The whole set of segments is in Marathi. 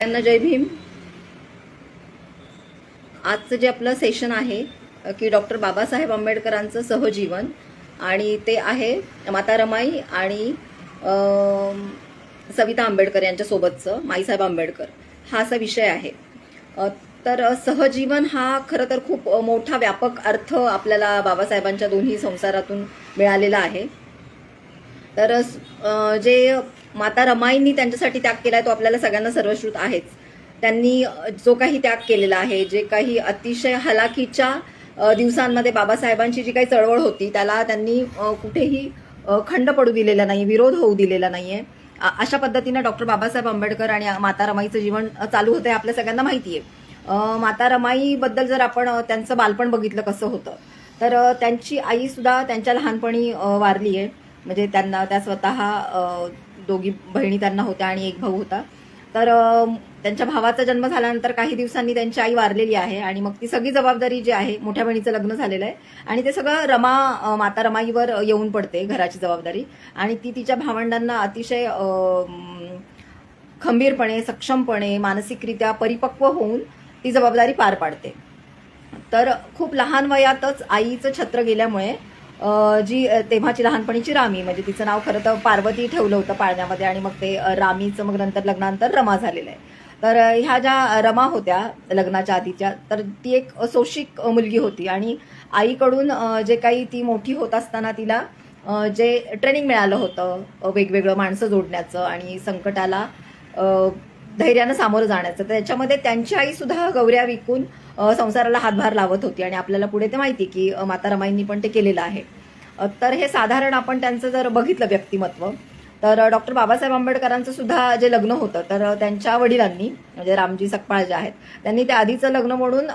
त्यांना जय भीम. आजचं जे आपलं सेशन आहे की डॉक्टर बाबासाहेब आंबेडकरांचं सहजीवन, आणि ते आहे माता रमाई आणि सविता आंबेडकर यांच्यासोबतचं माईसाहेब आंबेडकर, हा असा विषय आहे. तर सहजीवन हा खरं तर खूप मोठा व्यापक अर्थ आपल्याला बाबासाहेबांच्या दोन्ही संसारातून मिळालेला आहे. तर जे माता रमाईंनी त्यांच्यासाठी त्याग केलाय तो आपल्याला सगळ्यांना सर्वश्रुत आहेच. त्यांनी जो काही त्याग केलेला आहे, जे काही अतिशय हलाखीच्या दिवसांमध्ये बाबासाहेबांची जी काही चळवळ होती त्याला त्यांनी कुठेही खंड पडू दिलेला नाही, विरोध होऊ दिलेला नाहीये. अशा पद्धतीने डॉक्टर बाबासाहेब आंबेडकर आणि माता रमाईचं जीवन चालू होतं हे आपल्या सगळ्यांना माहिती आहे. माता रमाईबद्दल जर आपण त्यांचं बालपण बघितलं कसं होतं, तर त्यांची आई सुद्धा त्यांच्या लहानपणी वारली आहे. म्हणजे त्या स्वतः दोघी बहिणी त्यांना होत्या आणि एक भाऊ होता. तर त्यांच्या भावाचा जन्म झाल्यानंतर काही दिवसांनी त्यांची आई वारलेली आहे आणि मग ती सगळी जबाबदारी जी आहे, मोठ्या बहिणीचं लग्न झालेलं आहे आणि ते सगळं माता रमाईवर येऊन पडते, घराची जबाबदारी. आणि ती तिच्या भावंडांना अतिशय खंबीरपणे, सक्षमपणे, मानसिकरित्या परिपक्व होऊन ती जबाबदारी पार पाडते. तर खूप लहान वयातच आईचं छत्र गेल्यामुळे जी तेव्हाची लहानपणीची रामी, म्हणजे तिचं नाव खरं तर पार्वती ठेवलं होतं पाळण्यामध्ये आणि मग ते रामीचं मग नंतर लग्नानंतर रमा झालेलं आहे. तर ह्या ज्या रमा होत्या लग्नाच्या आधीच्या, तर ती एक सोशिक मुलगी होती आणि आईकडून जे काही ती मोठी होत असताना तिला जे ट्रेनिंग मिळालं होतं वेगवेगळं माणसं जोडण्याचं आणि संकटाला धैर्यानं सामोरं जाण्याचं, तर त्याच्यामध्ये त्यांची आई सुद्धा गौऱ्या विकून संसाराला हातभार लावत होती आणि आपल्याला पुढे ते माहिती की माता रमाईंनी पण ते केलेलं आहे. तर हे साधारण आपण त्यांचं जर बघितलं व्यक्तिमत्व, तर डॉक्टर बाबासाहेब आंबेडकरांचं सुद्धा जे लग्न होतं, तर त्यांच्या वडिलांनी म्हणजे रामजी सकपाळ जे आहेत त्यांनी त्या आधीचं लग्न म्हणून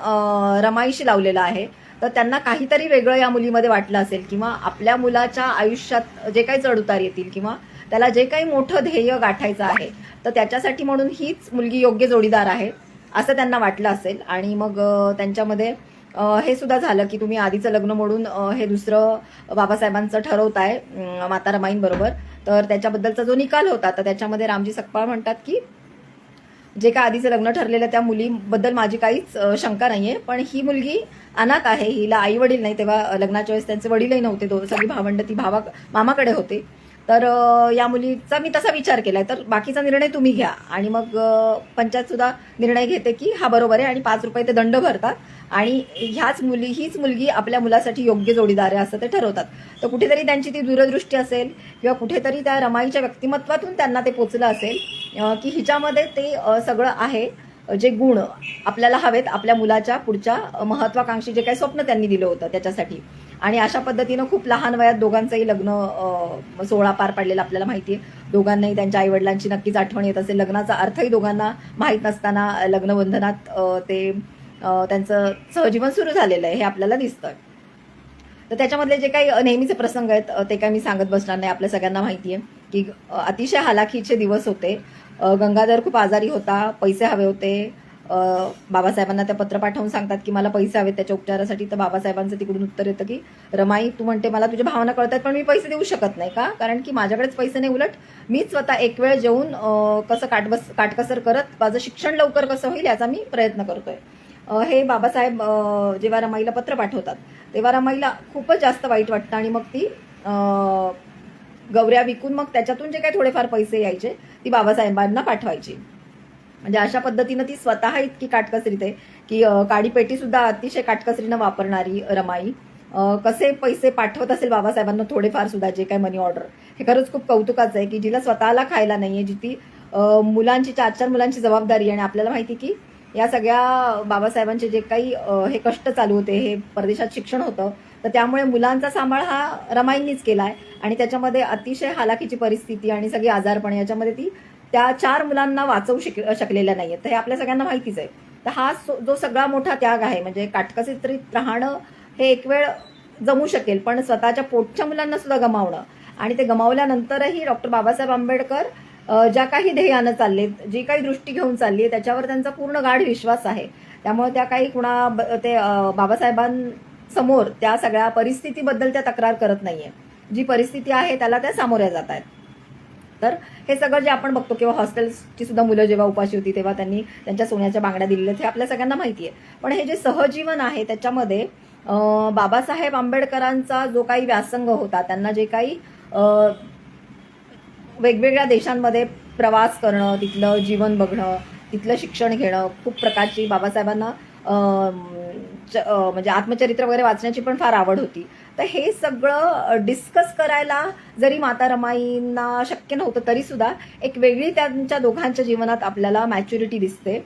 रमाईशी लावलेलं आहे. तर त्यांना काहीतरी वेगळं या मुलीमध्ये वाटलं असेल किंवा आपल्या मुलाच्या आयुष्यात जे काही चढउतार येतील किंवा त्याला जे काही मोठं ध्येय गाठायचं आहे, तर त्याच्यासाठी म्हणून हीच मुलगी योग्य जोडीदार आहे असं त्यांना वाटलं असेल. आणि मग त्यांच्यामध्ये हे सुद्धा झालं की तुम्ही आधीचं लग्न मोडून हे दुसरं बाबासाहेबांचं ठरवताय माता रमाईंबरोबर. तर त्याच्याबद्दलचा जो निकाल होता, तर त्याच्यामध्ये रामजी सकपाळ म्हणतात की जे काय आधीचं लग्न ठरलेलं त्या मुलीबद्दल माझी काहीच शंका नाहीये, पण ही मुलगी अनाथ आहे, हिला आई वडील नाही. तेव्हा लग्नाच्या वेळेस त्यांचे वडीलही नव्हते, सगळी भावंड ती मामाकडे होते. तर या मुलीचा मी तसा विचार केलाय, तर बाकीचा निर्णय तुम्ही घ्या. आणि मग पंचायत सुद्धा निर्णय घेते की हा बरोबर आहे आणि 5 रुपये ते दंड भरतात आणि हीच मुलगी आपल्या मुलासाठी योग्य जोडीदार आहे असं ते ठरवतात. तर कुठेतरी त्यांची ती दूरदृष्टी असेल किंवा कुठेतरी त्या रमाईच्या व्यक्तिमत्वातून त्यांना ते पोचलं असेल की हिच्यामध्ये ते सगळं आहे, जे गुण आपल्याला हवेत आपल्या मुलाच्या पुढच्या महत्वाकांक्षी जे काही स्वप्न त्यांनी दिलं होतं त्याच्यासाठी. आणि अशा पद्धतीनं खूप लहान वयात दोघांचंही लग्न सोहळा पार पाडलेला आपल्याला माहिती आहे. दोघांनाही त्यांच्या आई वडिलांची नक्कीच आठवण येत असेल. लग्नाचा अर्थही दोघांना माहीत नसताना लग्नबंधनात ते त्यांचं सहजीवन सुरू झालेलं आहे हे आपल्याला दिसतं. तर त्याच्यामधले जे काही नेहमीचे प्रसंग आहेत ते काही मी सांगत बसणार नाही. आपल्या सगळ्यांना माहिती आहे की अतिशय हालाखीचे दिवस होते. गंगाधर खूप आजारी होता, पैसे हवे होते. बाबासाहेबांना त्या पत्र पाठवून सांगतात की मला पैसे हवेत त्याच्या उपचारासाठी. तर बाबासाहेबांचं तिकडून उत्तर येतं की रमाई, तू म्हणते मला तुझ्या भावना कळतात, पण मी पैसे देऊ शकत नाही. का? कारण की माझ्याकडेच पैसे नाही, उलट मीच स्वतः एक वेळ जेवून कसं काटकसर करत माझं शिक्षण लवकर कसं होईल याचा मी प्रयत्न करतोय. हे बाबासाहेब जेव्हा रमाईला पत्र पाठवतात तेव्हा रमाईला खूपच जास्त वाईट वाटतं आणि मग ती गौऱ्या विकून मग त्याच्यातून जे काही थोडेफार पैसे यायचे ती बाबासाहेबांना पाठवायची. म्हणजे अशा पद्धतीनं ती स्वतः इतकी काटकसरीत आहे की काडीपेटी सुद्धा अतिशय काटकसरीनं वापरणारी रमाई कसे पैसे पाठवत असेल बाबासाहेबांना थोडेफार सुद्धा, जे काही मनी ऑर्डर, हे खरंच खूप कौतुकाचं आहे की जिला स्वतःला खायला नाहीये, जिथे मुलांची 4-4 मुलांची जबाबदारी. आणि आपल्याला माहिती की या सगळ्या बाबासाहेबांचे जे काही हे कष्ट चालू होते, हे परदेशात शिक्षण होतं, तर त्यामुळे मुलांचा सांभाळ हा रमाईंनीच केलाय आणि त्याच्यामध्ये अतिशय हालाखीची परिस्थिती आणि सगळी आजारपण याच्यामध्ये ती त्या 4 मुलांना वाचवू शकलेल्या नाहीयेत. तर हे आपल्या सगळ्यांना माहितीच आहे. तर हा जो सगळा मोठा त्याग आहे, म्हणजे काटकसरीत राहणं हे एक वेळ जमू शकेल, पण स्वतःच्या पोटच्या मुलांना सुद्धा गमावणं आणि ते गमावल्यानंतरही डॉक्टर बाबासाहेब आंबेडकर ज्या काही ध्येयानं चाललेत, जी काही दृष्टी घेऊन चालली आहे, त्याच्यावर त्यांचा पूर्ण गाढ विश्वास आहे. त्यामुळे त्या काही ते बाबासाहेबांसमोर त्या सगळ्या परिस्थितीबद्दल त्या तक्रार करत नाहीये. जी परिस्थिती आहे त्याला त्या सामोऱ्या जात आहेत. तर हे सगळं जे आपण बघतो किंवा हॉस्टेल्सची सुद्धा मुलं जेव्हा उपाशी होती तेव्हा त्यांनी त्यांच्या सोन्याच्या बांगड्या दिलेल्या हे आपल्या सगळ्यांना माहिती आहे. पण हे जे सहजीवन आहे त्याच्यामध्ये बाबासाहेब आंबेडकरांचा जो काही व्यासंग होता, त्यांना जे काही वेगवेगळ्या देशांमध्ये प्रवास करणं, तिथलं जीवन बघणं, तिथलं शिक्षण घेणं, खूप प्रकारची बाबासाहेबांना म्हणजे आत्मचरित्र वगैरे वाचण्याची पण फार आवड होती. तर हे सगळं डिस्कस करायला जरी माता रमाईंना शक्य नव्हतं तरी सुद्धा एक वेगळी त्यांच्या दोघांच्या जीवनात आपल्याला मॅच्युरिटी दिसते,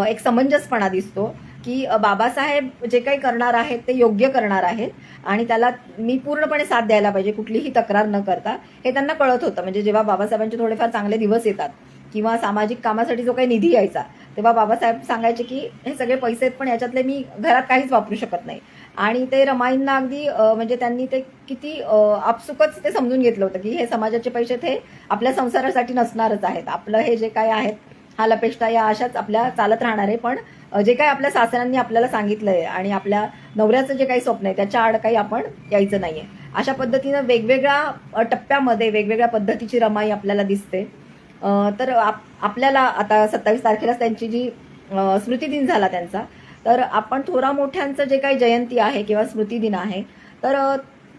एक समंजसपणा दिसतो की बाबासाहेब जे काही करणार आहेत ते योग्य करणार आहेत आणि त्याला मी पूर्णपणे साथ द्यायला पाहिजे, कुठलीही तक्रार न करता, हे त्यांना कळत होतं. म्हणजे जेव्हा बाबासाहेबांचे थोडेफार चांगले दिवस येतात किंवा सामाजिक कामासाठी जो काही निधी यायचा तेव्हा बाबासाहेब सांगायचे की हे सगळे पैसे आहेत पण याच्यातले मी घरात काहीच वापरू शकत नाही. आणि ते रमाईंना अगदी म्हणजे त्यांनी ते किती आपसुकच ते समजून घेतलं होतं की हे समाजाचे पैसे हे आपल्या संसारासाठी नसणारच आहेत, आपलं हे जे काही आहेत हा लपेष्टा या अशाच आपल्या चालत राहणार आहे, पण जे काही आपल्या सासऱ्यांनी आपल्याला सांगितलंय आणि आपल्या नवऱ्याचं जे काही स्वप्न आहे त्याच्या आड काही आपण यायचं नाहीये. अशा पद्धतीनं वेगवेगळ्या टप्प्यामध्ये वेगवेगळ्या पद्धतीची रमाई आपल्याला दिसते. तर आपल्याला आता 27 तारखेलाच त्यांची जी स्मृतिदिन झाला त्यांचा, तर आपण थोरा मोठ्यांचं जे काही जयंती आहे किंवा स्मृतिदिन आहे तर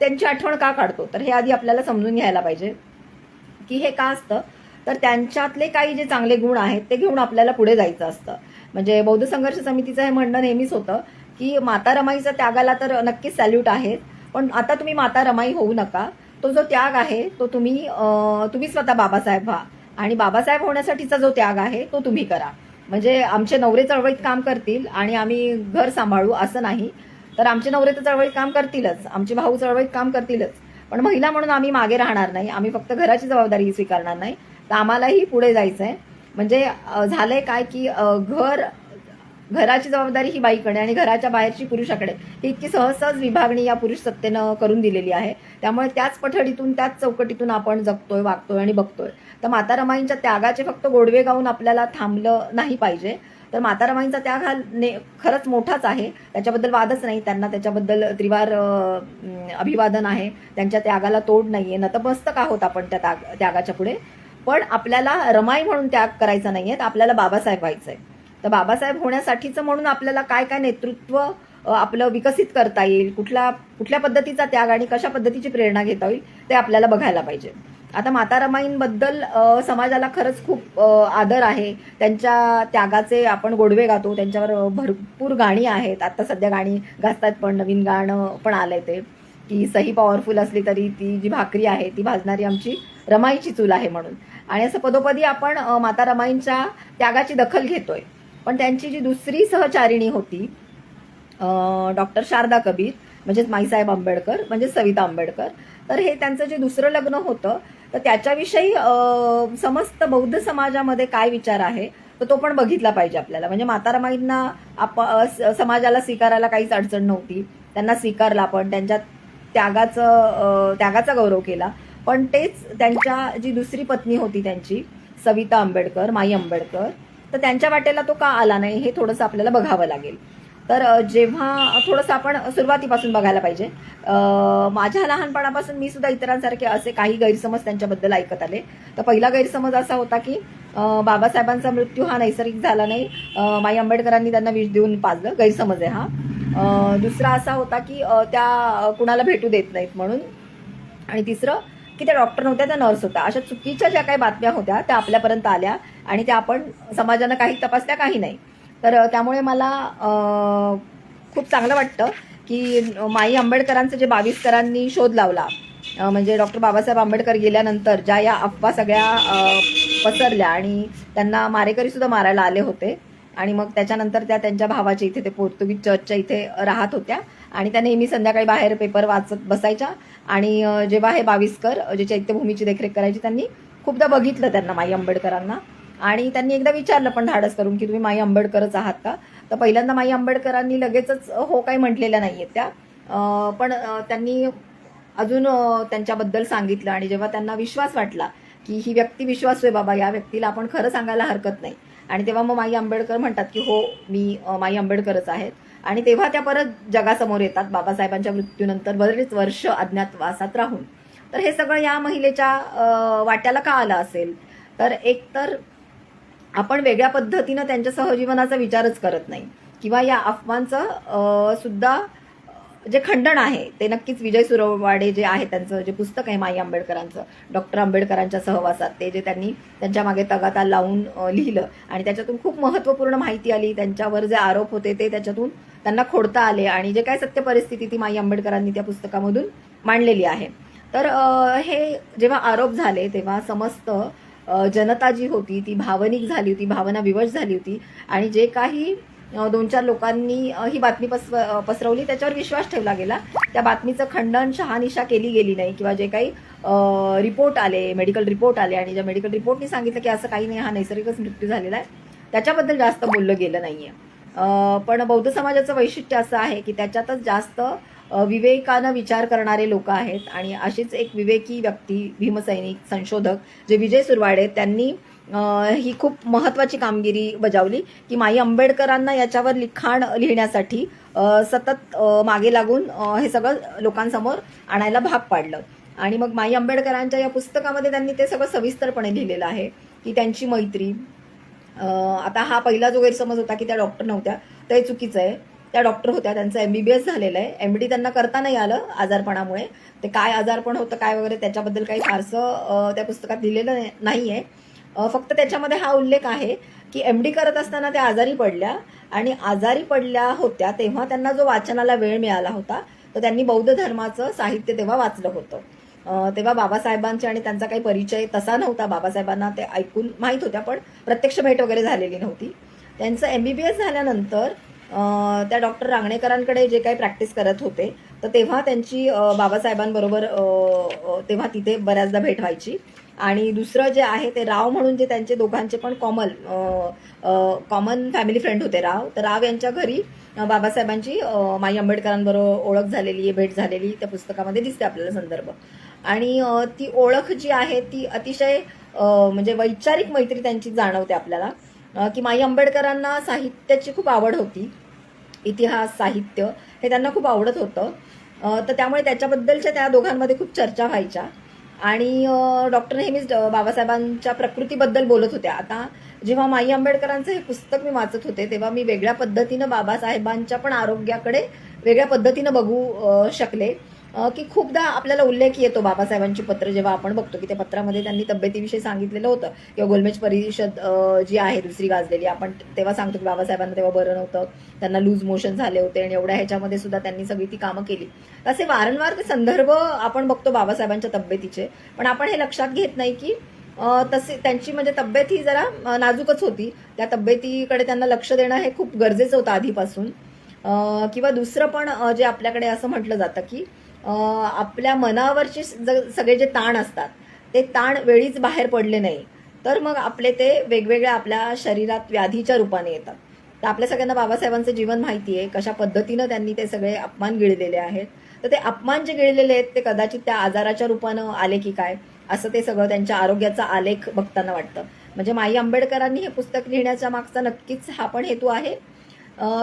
त्यांची आठवण का काढतो, तर हे आधी आपल्याला समजून घ्यायला पाहिजे की हे का असतं. तर त्यांच्यातले काही जे चांगले गुण आहेत ते घेऊन आपल्याला पुढे जायचं असतं. म्हणजे बौद्ध संघर्ष समितीचं हे म्हणणं नेहमीच होतं की माता रमाईच्या त्यागाला तर नक्कीच सॅल्यूट आहे, पण आता तुम्ही माता रमाई होऊ नका, तो जो त्याग आहे तो तुम्ही स्वतः बाबासाहेब व्हा आणि बाबासाहेब होण्यासाठीचा जो त्याग आहे तो तुम्ही करा. म्हणजे आमचे नवरे चळवळीत काम करतील आणि आम्ही घर सांभाळू असं नाही, तर आमचे नवरे तर चळवळीत काम करतीलच, आमचे भाऊ चळवळीत काम करतीलच, पण महिला म्हणून आम्ही मागे राहणार नाही, आम्ही फक्त घराची जबाबदारी स्वीकारणार नाही, तर आम्हालाही पुढे जायचं आहे. म्हणजे झालंय काय की घराची जबाबदारी ही बाईकडे आणि घराच्या बाहेरची पुरुषाकडे ही इतकी सहज विभागणी या पुरुष सत्तेनं करून दिलेली आहे. त्यामुळे त्याच पठडीतून त्याच चौकटीतून आपण जगतोय, वागतोय आणि बघतोय. तर माता रमाईंच्या त्यागाचे फक्त गोडवे गाऊन आपल्याला थांबलं नाही पाहिजे. तर माता रमाईंचा त्याग हा खरंच मोठाच आहे, त्याच्याबद्दल वादच नाही, त्यांना त्याच्याबद्दल त्रिवार अभिवादन आहे, त्यांच्या त्यागाला तोड नाहीये, नतमस्तक आहोत आपण त्या त्यागाच्या पुढे. पण आपल्याला रमाई म्हणून त्याग करायचा नाहीये, तर आपल्याला बाबासाहेब व्हायचंय. तर बाबासाहेब होण्यासाठीचं म्हणून आपल्याला काय काय नेतृत्व आपलं विकसित करता येईल, कुठल्या पद्धतीचा त्याग आणि कशा पद्धतीची प्रेरणा घेता येईल ते आपल्याला बघायला पाहिजे. आता माता रमाईंबद्दल समाजाला खरंच खूप आदर आहे, त्यांच्या त्यागाचे आपण गोडवे गातो, त्यांच्यावर भरपूर गाणी आहेत. आता सध्या गाणी गातात, पण नवीन गाणं पण आलंय ते की सही पॉवरफुल असली तरी ती जी भाकरी आहे ती भाजणारी आमची रमाईची चूल आहे म्हणून. आणि असं पदोपदी आपण माता रमाईंच्या त्यागाची दखल घेतोय. पण त्यांची जी दुसरी सहचारिणी होती डॉक्टर शारदा कबीर, म्हणजेच माईसाहेब आंबेडकर, म्हणजे सविता आंबेडकर, तर हे त्यांचं जे दुसरं लग्न होतं तर त्याच्याविषयी समस्त बौद्ध समाजामध्ये काय विचार आहे तर तो पण बघितला पाहिजे आपल्याला. म्हणजे माता रमाईंना समाजाला स्वीकारायला काहीच अडचण नव्हती, त्यांना स्वीकारला, पण त्यांच्या त्यागाचा गौरव केला. पण तेच त्यांच्या जी दुसरी पत्नी होती त्यांची सविता आंबेडकर, माई आंबेडकर, तर त्यांच्या वाटेला तो का आला नाही हे थोडंसं आपल्याला बघावं लागेल. तर जेव्हा थोडंसं आपण सुरुवातीपासून बघायला पाहिजे. माझ्या लहानपणापासून मी सुद्धा इतरांसारखे असे काही गैरसमज त्यांच्याबद्दल ऐकत आले. तर पहिला गैरसमज असा होता की बाबासाहेबांचा मृत्यू हा नैसर्गिक झाला नाही, माई आंबेडकरांनी त्यांना विष देऊन पाजलं, गैरसमज आहे हा. दुसरा असा होता की त्या कुणाला भेटू देत नाहीत म्हणून. आणि तिसरं की त्या डॉक्टर नव्हत्या, त्या नर्स होत्या. अशा चुकीच्या ज्या काही बातम्या होत्या त्या आपल्यापर्यंत आल्या आणि त्या आपण समाजानं काही तपासल्या, काही नाही. तर त्यामुळे मला खूप चांगलं वाटतं की माई आंबेडकरांचं जे 22करांनी शोध लावला, म्हणजे डॉक्टर बाबासाहेब आंबेडकर गेल्यानंतर ज्या या अफवा सगळ्या पसरल्या आणि त्यांना मारेकरी सुद्धा मारायला आले होते. आणि मग त्याच्यानंतर त्या त्यांच्या भावाच्या इथे, ते पोर्तुगीज चर्चच्या इथे राहत होत्या आणि त्या नेहमी संध्याकाळी बाहेर पेपर वाचत बसायच्या. आणि जेव्हा हे 22कर जे चैत्यभूमीची देखरेख करायची, त्यांनी खूपदा बघितलं त्यांना, माई आंबेडकरांना, आणि त्यांनी एकदा विचारलं पण धाडस करून की तुम्ही माई आंबेडकरच आहात का. तर पहिल्यांदा माई आंबेडकरांनी लगेचच हो काही म्हटलेल्या नाहीये त्या, पण त्यांनी अजून त्यांच्याबद्दल सांगितलं. आणि जेव्हा त्यांना विश्वास वाटला की ही व्यक्ती विश्वासू आहे बाबा, या व्यक्तीला आपण खरं सांगायला हरकत नाही, आणि तेव्हा मग माई आंबेडकर म्हणतात की हो मी माई आंबेडकरच आहेत. आणि तेव्हा त्या परत जगासमोर येतात बाबासाहेबांच्या मृत्यूनंतर बरेच वर्ष अज्ञातवासात राहून. तर हे सगळं या महिलेच्या वाट्याला का आलं असेल? तर एक तर आपण वेगळ्या पद्धतीनं त्यांच्या सहजीवनाचा विचारच करत नाही, किंवा या अफवांचं सुद्धा जे खंडन आहे ते नक्कीच विजय सुरवाडे जे आहे त्यांचं जे पुस्तक आहे माई आंबेडकरांचं, डॉक्टर आंबेडकरांच्या सहवासात, ते जे त्यांनी त्यांच्या मागे तगाता लावून लिहिलं आणि त्याच्यातून खूप महत्त्वपूर्ण माहिती आली, त्यांच्यावर जे आरोप होते ते त्याच्यातून त्यांना खोडता आले आणि जे काय सत्य परिस्थिती ती माई आंबेडकरांनी त्या पुस्तकामधून मांडलेली आहे. तर हे जेव्हा आरोप झाले तेव्हा समस्त जनता जी होती ती भावनिक झाली होती, भावना विवश झाली होती आणि जे काही 2-4 लोकांनी ही बातमी पसरवली त्याच्यावर विश्वास ठेवला गेला. त्या बातमीचं खंडन, शहानिशा केली गेली नाही, किंवा जे काही रिपोर्ट आले, मेडिकल रिपोर्ट आले आणि ज्या मेडिकल रिपोर्टनी सांगितलं की असं काही नाही, हा नैसर्गिकच मृत्यू झालेला आहे, त्याच्याबद्दल जास्त बोललं गेलं नाहीये. पण बौद्ध समाजाचं वैशिष्ट्य असं आहे की त्याच्यातच जास्त विवेकानं विचार करणारे लोक आहेत आणि अशीच एक विवेकी व्यक्ती, भीमसैनिक, संशोधक जे विजय सुरवाडे, त्यांनी ही खूप महत्त्वाची कामगिरी बजावली की माई आंबेडकरांना याच्यावर लिखाण लिहिण्यासाठी सतत मागे लागून हे सगळं लोकांसमोर आणायला भाग पाडलं. आणि मग माई आंबेडकरांच्या या पुस्तकामध्ये त्यांनी ते सगळं सविस्तरपणे लिहिलेलं आहे की त्यांची मैत्री, आता हा पहिला जो गैरसमज होता की त्या डॉक्टर नव्हत्या, ते चुकीचं आहे. त्या डॉक्टर होत्या, त्यांचं MBBS झालेलं आहे. MD त्यांना करता नाही आलं आजारपणामुळे. ते काय आजारपण होतं काय वगैरे त्याच्याबद्दल काही फारसं त्या पुस्तकात लिहिलेलं नाहीये. फक्त त्याच्यामध्ये हा उल्लेख आहे की MD करत असताना त्या आजारी पडल्या आणि आजारी पडल्या होत्या तेव्हा त्यांना जो वाचनाला वेळ मिळाला होता तर त्यांनी बौद्ध धर्माचं साहित्य तेव्हा वाचलं होतं. तेव्हा बाबासाहेबांचे आणि त्यांचा काही परिचय तसा नव्हता. बाबासाहेबांना ते ऐकून माहीत होत्या पण प्रत्यक्ष भेट वगैरे झालेली नव्हती. त्यांचं MBBS झाल्यानंतर त्या डॉक्टर रांगणेकरांकडे जे काही प्रॅक्टिस करत होते तर तेव्हा त्यांची बाबासाहेबांबरोबर तेव्हा तिथे बऱ्याचदा भेट व्हायची. आणि दुसरं जे आहे ते राव म्हणून जे त्यांचे दोघांचे पण कॉमन फॅमिली फ्रेंड होते राव, तर राव यांच्या घरी बाबासाहेबांची माई आंबेडकरांबरोबर ओळख झालेली आहे, भेट झालेली त्या पुस्तकामध्ये दिसते आपल्याला संदर्भ. आणि ती ओळख जी आहे ती अतिशय म्हणजे वैचारिक मैत्री त्यांची जाणवते आपल्याला की माई आंबेडकरांना साहित्याची खूप आवड होती, इतिहास, साहित्य हे त्यांना खूप आवडत होतं. तर त्यामुळे त्याच्याबद्दलच्या त्या दोघांमध्ये खूप चर्चा व्हायच्या आणि डॉक्टर नेहमीच बाबासाहेबांच्या प्रकृतीबद्दल बोलत होत्या. आता जेव्हा माई आंबेडकरांचं हे पुस्तक मी वाचत होते तेव्हा मी वेगळ्या पद्धतीनं बाबासाहेबांच्या पण आरोग्याकडे वेगळ्या पद्धतीनं बघू शकले की खूपदा आपल्याला उल्लेख येतो बाबासाहेबांची पत्र जेव्हा आपण बघतो की त्या पत्रामध्ये त्यांनी तब्येतीविषयी सांगितलेलं होतं, किंवा गोलमेज परिषद जी आहे दुसरी गाजलेली, आपण तेव्हा सांगतो की बाबासाहेबांना तेव्हा बरं नव्हतं, त्यांना लूज मोशन झाले होते आणि एवढ्या ह्याच्यामध्ये सुद्धा त्यांनी सगळी ती कामं केली. असे वारंवार ते संदर्भ आपण बघतो बाबासाहेबांच्या तब्येतीचे, पण आपण हे लक्षात घेत नाही की तसे त्यांची म्हणजे तब्येत ही जरा नाजूकच होती. त्या तब्येतीकडे त्यांना लक्ष देणं हे खूप गरजेचं होतं आधीपासून. किंवा दुसरं पण जे आपल्याकडे असं म्हटलं जातं की आपल्या मनावरचे सगळे जे ताण असतात ते ताण वेळीच बाहेर पडले नाही तर मग आपले ते वेगवेगळ्या आपल्या शरीरात व्याधीच्या रूपाने येतात. तर आपल्या सगळ्यांना बाबासाहेबांचं जीवन माहिती आहे, कशा पद्धतीनं त्यांनी ते सगळे अपमान गिळलेले आहेत. तर ते अपमान जे गिळलेले आहेत ते कदाचित त्या आजाराच्या रूपानं आले की काय, असं ते सगळं त्यांच्या आरोग्याचा आलेख बघताना वाटतं. म्हणजे माई आंबेडकरांनी हे पुस्तक लिहिण्याच्या मागचा नक्कीच हा पण हेतू आहे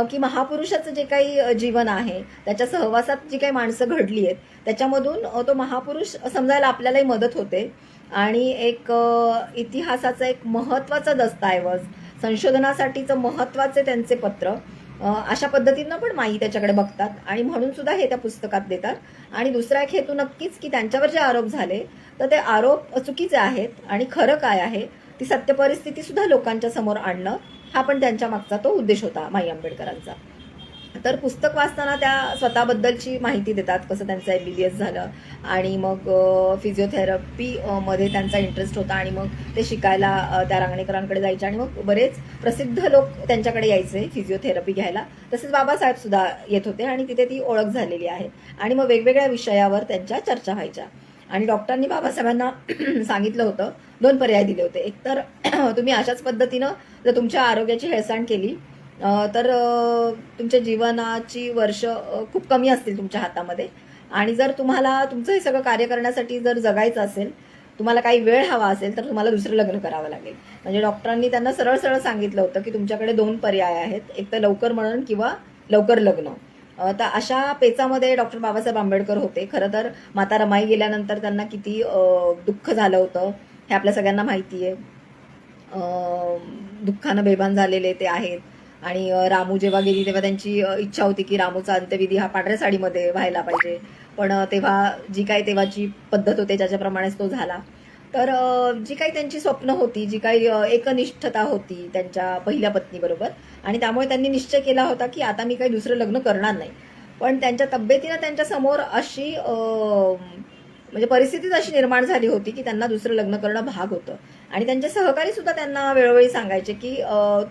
की महापुरुषाचं जे काही जीवन आहे त्याच्या सहवासात जी काही माणसं घडली आहेत त्याच्यामधून तो महापुरुष समजायला आपल्यालाही मदत होते. आणि एक इतिहासाचा एक महत्त्वाचा दस्तऐवज, संशोधनासाठीचं महत्त्वाचे त्यांचे पत्र, अशा पद्धतीनं पण माई त्याच्याकडे बघतात आणि म्हणून सुद्धा हे त्या पुस्तकात देतात. आणि दुसरा एक हेतू नक्कीच की त्यांच्यावर जे आरोप झाले तर ते आरोप चुकीचे आहेत आणि खरं काय आहे ती सत्य परिस्थिती सुद्धा लोकांच्या समोर आणणं, हा पण त्यांच्या मागचा तो उद्देश होता माई आंबेडकरांचा. तर पुस्तक वाचताना त्या स्वतःबद्दलची माहिती देतात, कसं त्यांचं MBBS झालं आणि मग फिजिओथेरपी मध्ये त्यांचा इंटरेस्ट होता आणि मग ते शिकायला त्या रांगणेकरांकडे जायचे आणि मग बरेच प्रसिद्ध लोक त्यांच्याकडे यायचे फिजिओथेरपी घ्यायला. तसेच बाबासाहेब सुद्धा येत होते आणि तिथे ती ओळख झालेली आहे. आणि मग वेगवेगळ्या विषयावर त्यांच्या चर्चा व्हायच्या. आणि डॉक्टरांनी बाबासाहेबांना सांगितलं होतं, 2 पर्याय दिले होते. एक तर तुम्ही अशाच पद्धतीनं जर तुमच्या आरोग्याची हेळसांड केली तर तुमच्या जीवनाची वर्ष खूप कमी असतील तुमच्या हातामध्ये. आणि जर तुम्हाला तुमचं हे सगळं कार्य करण्यासाठी जर जगायचं असेल, तुम्हाला काही वेळ हवा असेल तर तुम्हाला दुसरं लग्न करावं लागेल. म्हणजे डॉक्टरांनी त्यांना सरळ सरळ सांगितलं होतं की तुमच्याकडे 2 पर्याय आहेत, एक तर लवकर मरण किंवा लवकर लग्न. तर अशा पेचामध्ये डॉक्टर बाबासाहेब आंबेडकर होते. खरं तर माता रमाई गेल्यानंतर त्यांना किती दुःख झालं होतं हे आपल्या सगळ्यांना माहिती आहे. दुःखानं बेभान झालेले ते आहेत. आणि रामू जेव्हा गेली तेव्हा त्यांची इच्छा होती की रामूचा अंत्यविधी हा पांढऱ्या साडीमध्ये व्हायला पाहिजे. पण तेव्हा जी काही तेव्हाची पद्धत होते ज्याच्याप्रमाणेच तो झाला. तर जी काही त्यांची स्वप्न होती, जी काही एकनिष्ठता होती त्यांच्या पहिल्या पत्नीबरोबर, आणि त्यामुळे त्यांनी निश्चय केला होता की आता मी काही दुसरं लग्न करणार नाही. पण त्यांच्या तब्येतीनं त्यांच्या समोर अशी म्हणजे परिस्थितीच अशी निर्माण झाली होती की त्यांना दुसरं लग्न करणं भाग होतं. आणि त्यांचे सहकारी सुद्धा त्यांना वेळोवेळी सांगायचे की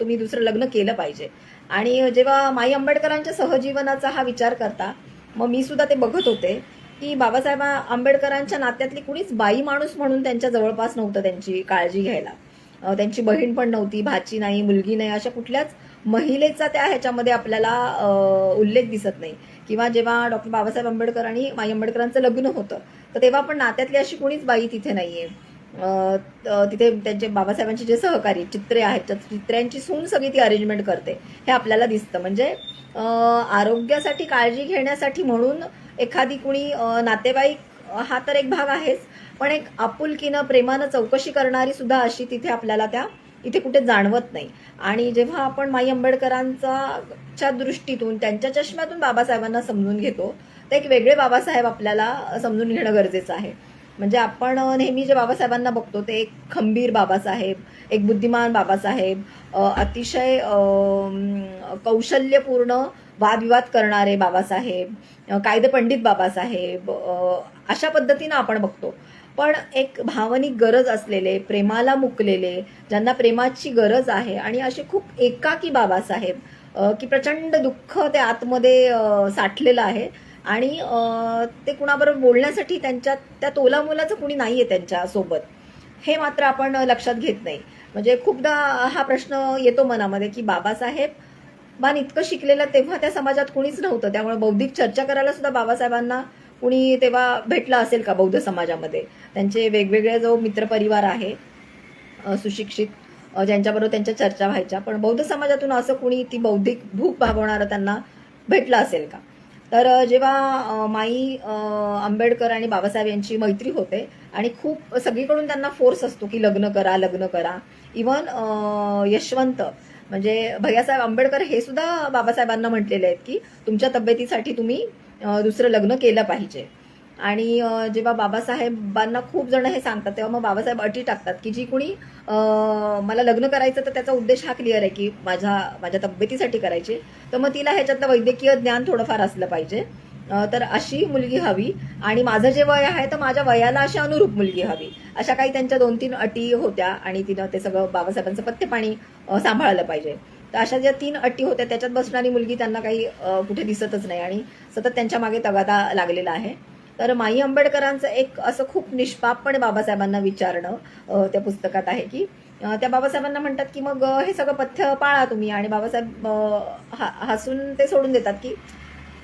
तुम्ही दुसरं लग्न केलं पाहिजे. आणि जेव्हा माई आंबेडकरांच्या सहजीवनाचा हा विचार करता मग मी सुद्धा ते बघत होते की बाबासाहेब आंबेडकरांच्या नात्यातली कुणीच बाई माणूस म्हणून त्यांच्या जवळपास नव्हतं त्यांची काळजी घ्यायला. त्यांची बहीण पण नव्हती, भाची नाही, मुलगी नाही, अशा कुठल्याच महिलेचा त्या ह्याच्यामध्ये आपल्याला उल्लेख दिसत नाही. किंवा जेव्हा डॉक्टर बाबासाहेब आंबेडकर आणि माई आंबेडकरांचं लग्न होतं तर तेव्हा पण नात्यातली अशी कुणीच बाई तिथे नाहीये. तिथे त्यांचे बाबासाहेबांचे जे सहकारी चित्रे आहेत, चित्र्यांची सून सगळी ती अरेंजमेंट करते हे आपल्याला दिसतं. म्हणजे आरोग्यासाठी काळजी घेण्यासाठी म्हणून एखादी कुणी नातेवाईक हा तर एक भाग आहेच, पण एक आपुलकीनं प्रेमानं चौकशी करणारी सुद्धा अशी तिथे आपल्याला त्या इथे कुठे जाणवत नाही. आणि जेव्हा आपण माई आंबेडकरांच्या दृष्टीतून त्यांच्या चष्म्यातून बाबासाहेबांना समजून घेतो तर एक वेगळे बाबासाहेब आपल्याला समजून घेणं गरजेचं आहे. म्हणजे आपण नेहमी जे बाबासाहेबांना बघतो ते एक खंबीर बाबासाहेब, एक बुद्धिमान बाबासाहेब, अतिशय कौशल्यपूर्ण वादविवाद करणारे बाबासाहेब, कायदेपंडित बाबासाहेब, अशा पद्धतीनं आपण बघतो. पण एक भावनिक गरज असलेले, प्रेमाला मुकलेले, ज्यांना प्रेमाची गरज आहे आणि असे खूप एकाकी बाबासाहेब की प्रचंड दुःख ते आतमध्ये साठलेलं आहे. आणि ते कुणाबरोबर बोलण्यासाठी त्यांच्या त्या तोलामोलाचं कुणी नाहीये त्यांच्या सोबत, हे मात्र आपण लक्षात घेत नाही. म्हणजे खूपदा हा प्रश्न येतो मनामध्ये की बाबासाहेब बान इतकं शिकलेलं तेव्हा त्या समाजात कुणीच नव्हतं, त्यामुळे बौद्धिक चर्चा करायला सुद्धा बाबासाहेबांना कुणी तेव्हा भेटलं असेल का बौद्ध समाजामध्ये. त्यांचे वेगवेगळे जो मित्रपरिवार आहे सुशिक्षित, ज्यांच्याबरोबर त्यांच्या चर्चा व्हायच्या, पण बौद्ध समाजातून असं कुणी ती बौद्धिक भूक भागवणारं त्यांना भेटलं असेल का. तर जेव्हा माई आंबेडकर आणि बाबासाहेब यांची मैत्री होते आणि खूप सगळीकडून त्यांना फोर्स असतो की लग्न करा, लग्न करा. इव्हन यशवंत म्हणजे भैयासाहेब आंबेडकर हे सुद्धा बाबासाहेबांना म्हटलेले आहेत की तुमच्या तब्येतीसाठी तुम्ही दुसरं लग्न केलं पाहिजे. आणि जेव्हा बाबासाहेबांना खूप जण हे सांगतात तेव्हा मग बाबासाहेब अटी टाकतात की जी कुणी मला लग्न करायचं तर त्याचा उद्देश हा क्लिअर आहे की माझ्या तब्येतीसाठी करायचे, तर मग तिला ह्याच्यातलं वैद्यकीय ज्ञान थोडंफार असलं पाहिजे. तर अशी मुलगी हवी आणि माझं जे वय आहे तर माझ्या वयाला अशी अनुरूप मुलगी हवी, अशा काही त्यांच्या 2-3 अटी होत्या. आणि तिनं ते सगळं बाबासाहेबांचं पथ्यपाणी सांभाळलं पाहिजे. तर अशा ज्या 3 अटी होत्या त्याच्यात बसणारी मुलगी त्यांना काही कुठे दिसतच नाही आणि सतत त्यांच्या मागे तगादा लागलेला आहे. तर माई आंबेडकरांचं एक असं खूप निष्पापपणे बाबासाहेबांना विचारणं त्या पुस्तकात आहे की त्या बाबासाहेबांना म्हणतात की मग हे सगळं पथ्य पाळा तुम्ही. आणि बाबासाहेब हसून ते सोडून देतात की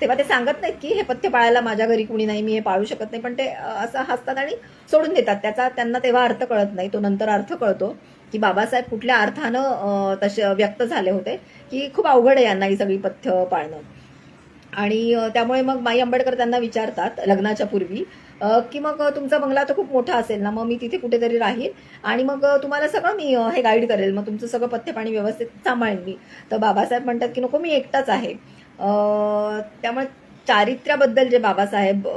तेव्हा ते सांगत नाहीत की हे पथ्य पाळायला माझ्या घरी कुणी नाही, मी हे पाळू शकत नाही, पण ते असं हसतात आणि सोडून देतात. त्याचा त्यांना तेव्हा अर्थ कळत नाही, तो नंतर अर्थ कळतो की बाबासाहेब कुठल्या अर्थानं तसे व्यक्त झाले होते की खूप अवघड आहे यांना ही सगळी पथ्य पाळणं. आणि त्यामुळे मग माई आंबेडकर त्यांना विचारतात लग्नाच्या पूर्वी की मग तुमचा बंगला तर खूप मोठा असेल ना, मग मी तिथे कुठेतरी राहील आणि मग तुम्हाला सगळं मी हे गाईड करेल, मग तुमचं सगळं पथ्यपाणी व्यवस्थित सांभाळेन मी. तर बाबासाहेब म्हणतात की नको, मी एकटाच आहे. त्यामुळे चारित्र्याबद्दल जे बाबासाहेब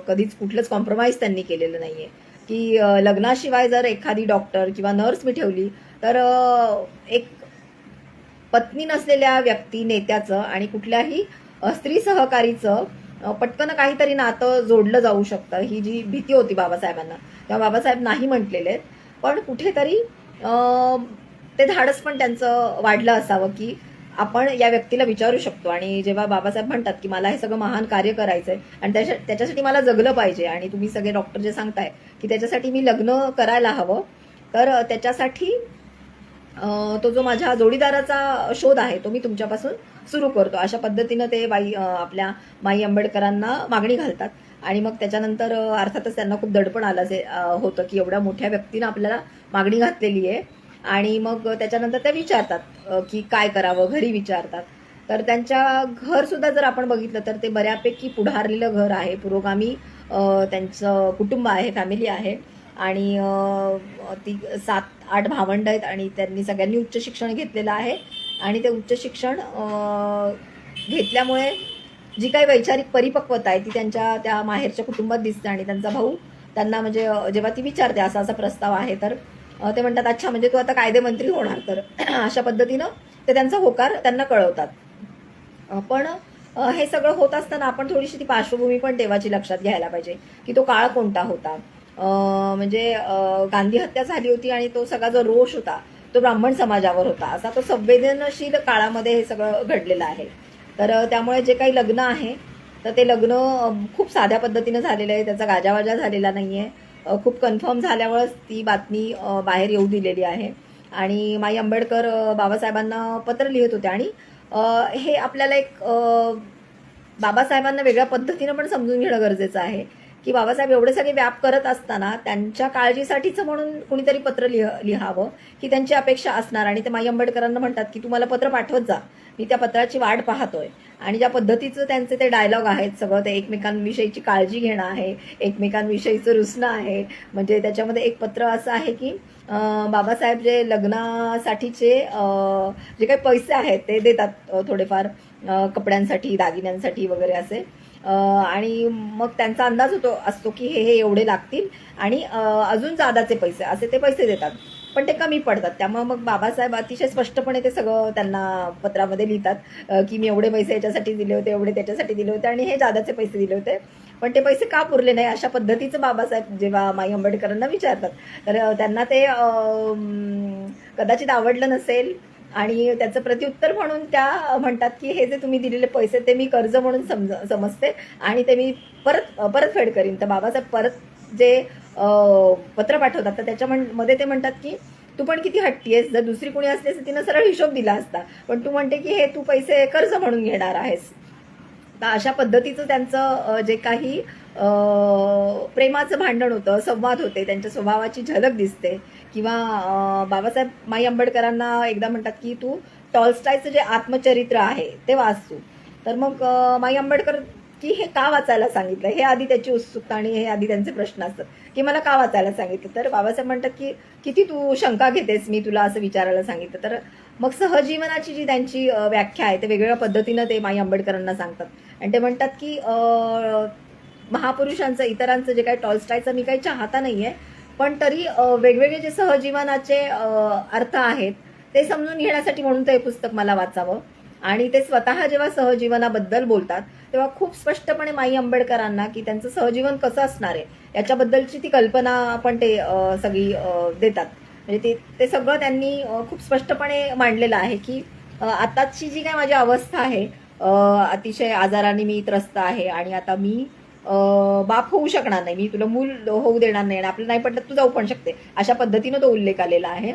कधीच कुठलंच कॉम्प्रोमाइज त्यांनी केलेलं नाहीये की लग्नाशिवाय जर एखादी डॉक्टर किंवा नर्स मी ठेवली तर एक पत्नी नसलेल्या व्यक्ती, नेत्याचं आणि कुठल्याही स्त्री सहकारीचं पटकन काहीतरी नातं जोडलं जाऊ शकतं, ही जी भीती होती बाबासाहेबांना, तेव्हा बाबासाहेब नाही म्हटलेले आहेत. पण कुठेतरी ते धाडस पण त्यांचं वाढलं असावं की आपण या व्यक्तीला विचारू शकतो. आणि जेव्हा बाबासाहेब म्हणतात की मला हे सगळं महान कार्य करायचंय आणि त्याच्यासाठी मला जगलं पाहिजे आणि तुम्ही सगळे डॉक्टर जे सांगताय की त्याच्यासाठी मी लग्न करायला हवं, तर त्याच्यासाठी तो जो माझ्या जोडीदाराचा शोध आहे तो मी तुमच्यापासून सुरू करतो, अशा पद्धतीनं ते आपल्या माई आंबेडकरांना मागणी घालतात. आणि मग त्याच्यानंतर अर्थातच त्यांना खूप दडपण आलं होतं की एवढ्या मोठ्या व्यक्तीनं आपल्याला मागणी घातलेली आहे. आणि मग त्याच्यानंतर त्या विचारतात की काय करावं, घरी विचारतात. तर त्यांच्या घर सुद्धा जर आपण बघितलं तर ते बऱ्यापैकी पुढारलेलं घर आहे, पुरोगामी त्यांचं कुटुंब आहे, फॅमिली आहे. आणि ती 7-8 भावंड आहेत आणि त्यांनी सगळ्यांनी उच्च शिक्षण घेतलेलं आहे. आणि ते उच्च शिक्षण घेतल्यामुळे जी काही वैचारिक परिपक्वता आहे ती त्यांच्या त्या माहेरच्या कुटुंबात दिसते. आणि त्यांचा भाऊ त्यांना म्हणजे जेव्हा ती विचारते असा असा प्रस्ताव आहे, तर ते म्हणतात अच्छा म्हणजे तू आता कायदेमंत्री होणार, तर अशा पद्धतीनं ते त्यांचा होकार त्यांना कळवतात. पण हे सगळं होत असताना आपण थोडीशी ती पार्श्वभूमी पण देवाची लक्षात घ्यायला पाहिजे की तो काळ कोणता होता. म्हणजे गांधी हत्या झाली होती आणि तो सगळा जो रोष होता तो ब्राह्मण समाजावर होता, असा तो संवेदनशील काळामध्ये हे सगळं घडलेलं आहे. तर त्यामुळे जे काही लग्न आहे तर ते लग्न खूप साध्या पद्धतीनं झालेलं आहे, त्याचा गाजावाजा झालेला नाही आहे. खूप कन्फर्म झाल्यामुळेच ती बातमी बाहेर येऊ दिलेली आहे. आणि माई आंबेडकर बाबासाहेबांना पत्र लिहित होते. आणि हे आपल्याला एक बाबासाहेबांना वेगळ्या पद्धतीनं पण समजून घेणं गरजेचं आहे की बाबासाहेब एवढे सगळे व्याप करत असताना त्यांच्या काळजीसाठीच म्हणून कुणीतरी पत्र लिहावं ही त्यांची अपेक्षा असणार. आणि ते माई आंबेडकरांना म्हणतात की तुम्हाला पत्र पाठवत जा, मी त्या पत्राची वाट पाहतोय. आणि ज्या पद्धतीचं त्यांचे ते डायलॉग आहेत, सगळं ते एकमेकांविषयीची काळजी घेणं आहे, एकमेकांविषयीचं रुसणं आहे. म्हणजे त्याच्यामध्ये एक पत्र असं आहे की बाबासाहेब जे लग्नासाठीचे जे काही पैसे आहेत ते देतात थोडेफार कपड्यांसाठी, दागिन्यांसाठी वगैरे असे. आणि मग त्यांचा अंदाज असतो की हे एवढे लागतील आणि अजून जादाचे पैसे असे ते पैसे देतात, पण ते कमी पडतात. त्यामुळे मग बाबासाहेब अतिशय स्पष्टपणे ते सगळं त्यांना पत्रामध्ये लिहितात की मी एवढे पैसे याच्यासाठी दिले होते, एवढे त्याच्यासाठी दिले होते आणि हे जादाचे पैसे दिले होते, पण ते पैसे का पुरले नाही, अशा पद्धतीचं बाबासाहेब जेव्हा माई आंबेडकरांना विचारतात. तर त्यांना ते कदाचित आवडलं नसेल आणि त्याचं प्रत्युत्तर म्हणून त्या म्हणतात की हे जे तुम्ही दिलेले पैसे ते मी कर्ज म्हणून समजते आणि ते मी परतफेड करीन. तर बाबासाहेब परत जे पत्र पाठवतात तर त्याच्यामध्ये ते म्हणतात की तू पण किती हट्टी आहेस, जर दुसरी कोणी असली असती तिनं सरळ हिशोब दिला असता, पण तू म्हणते की हे तू पैसे कर्ज म्हणून घेणार आहेस. तर अशा पद्धतीचं त्यांचं जे काही प्रेमाचं भांडण होतं, संवाद होते, त्यांच्या स्वभावाची झलक दिसते. किंवा बाबासाहेब माई आंबेडकरांना एकदा म्हणतात की तू टॉलस्टॉयचं जे आत्मचरित्र आहे ते वाचतो. तर मग माई आंबेडकर की हे का वाचायला सांगितलं, हे आधी त्याची उत्सुकता आणि हे आधी त्यांचे प्रश्न असतात की मला का वाचायला सांगितलं. तर बाबासाहेब म्हणतात की किती तू शंका घेतेस, मी तुला असं विचारायला सांगितलं. तर मग सहजीवनाची जी त्यांची व्याख्या आहे ते वेगवेगळ्या पद्धतीनं ते माई आंबेडकरांना सांगतात. आणि ते म्हणतात की महापुरुषांचं, इतरांचं जे काही टॉलस्टॉयचं मी काही चाहता नाही आहे, पण तरी वेगवेगळे जे सहजीवनाचे अर्थ आहेत ते समजून घेण्यासाठी म्हणून ते पुस्तक मला वाचावं. आणि ते स्वतः जेव्हा सहजीवनाबद्दल बोलतात तेव्हा खूप स्पष्टपणे माई आंबेडकरांना की त्यांचं सहजीवन कसं असणार आहे याच्याबद्दलची ती कल्पना पण ते सगळी देतात. म्हणजे ते सगळं त्यांनी खूप स्पष्टपणे मांडलेलं आहे की आताची जी काय माझी अवस्था आहे, अतिशय आजाराने मी त्रस्त आहे आणि आता मी बाप होऊ शकणार नाही, मी तुला मूल होऊ देणार नाही आणि आपलं नाही पडलं तू जाऊ पण शकते, अशा पद्धतीनं तो उल्लेख आलेला आहे.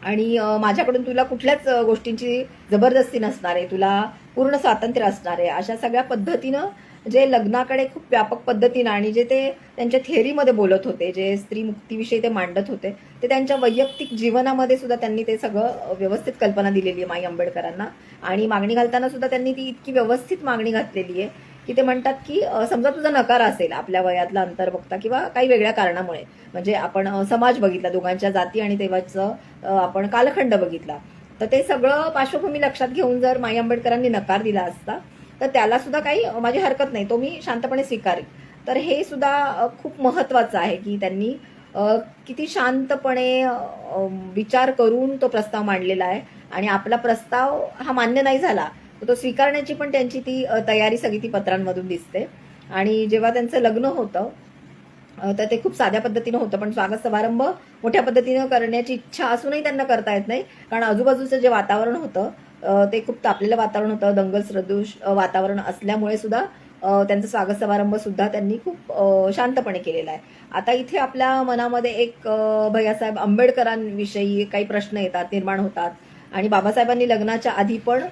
आणि माझ्याकडून तुला कुठल्याच गोष्टींची जबरदस्ती नसणार आहे, तुला पूर्ण स्वातंत्र्य असणार आहे, अशा सगळ्या पद्धतीनं जे लग्नाकडे खूप व्यापक पद्धतीनं आणि जे ते त्यांच्या थेअरीमध्ये बोलत होते, जे स्त्री मुक्तीविषयी ते मांडत होते, ते त्यांच्या वैयक्तिक जीवनामध्ये सुद्धा त्यांनी ते सगळं व्यवस्थित कल्पना दिलेली आहे माई आंबेडकरांना. आणि मागणी घालताना सुद्धा त्यांनी ती इतकी व्यवस्थित मागणी घातलेली आहे की ते म्हणतात की समजा तुझा नकार असेल आपल्या वयातला अंतर बघता किंवा काही वेगळ्या कारणामुळे, म्हणजे आपण समाज बघितला, दोघांच्या जाती आणि तेव्हाचं आपण कालखंड बघितला, तर ते सगळं पार्श्वभूमी लक्षात घेऊन जर माई आंबेडकरांनी नकार दिला असता तर त्याला सुद्धा काही माझी हरकत नाही, तो मी शांतपणे स्वीकारेन. तर हे सुद्धा खूप महत्त्वाचं आहे की त्यांनी किती शांतपणे विचार करून तो प्रस्ताव मांडलेला आहे. आणि आपला प्रस्ताव हा मान्य नाही झाला तर तो स्वीकारण्याची पण त्यांची ती तयारी सगळी ती पत्रांमधून दिसते. आणि जेव्हा त्यांचं लग्न होतं तर ते खूप साध्या पद्धतीनं होतं, पण स्वागत समारंभ मोठ्या पद्धतीनं करण्याची इच्छा असूनही त्यांना करता येत नाही, कारण आजूबाजूचं जे वातावरण होतं ते खूप तापलेलं वातावरण होतं, दंगल सदृश वातावरण असल्यामुळे सुद्धा त्यांचा स्वागत समारंभ सुद्धा त्यांनी खूप शांतपणे केलेला आहे. आता इथे आपल्या मनामध्ये एक भैयासाहेब आंबेडकरांविषयी काही प्रश्न येतात, निर्माण होतात. आणि बाबासाहेबांनी लग्नाच्या आधी पण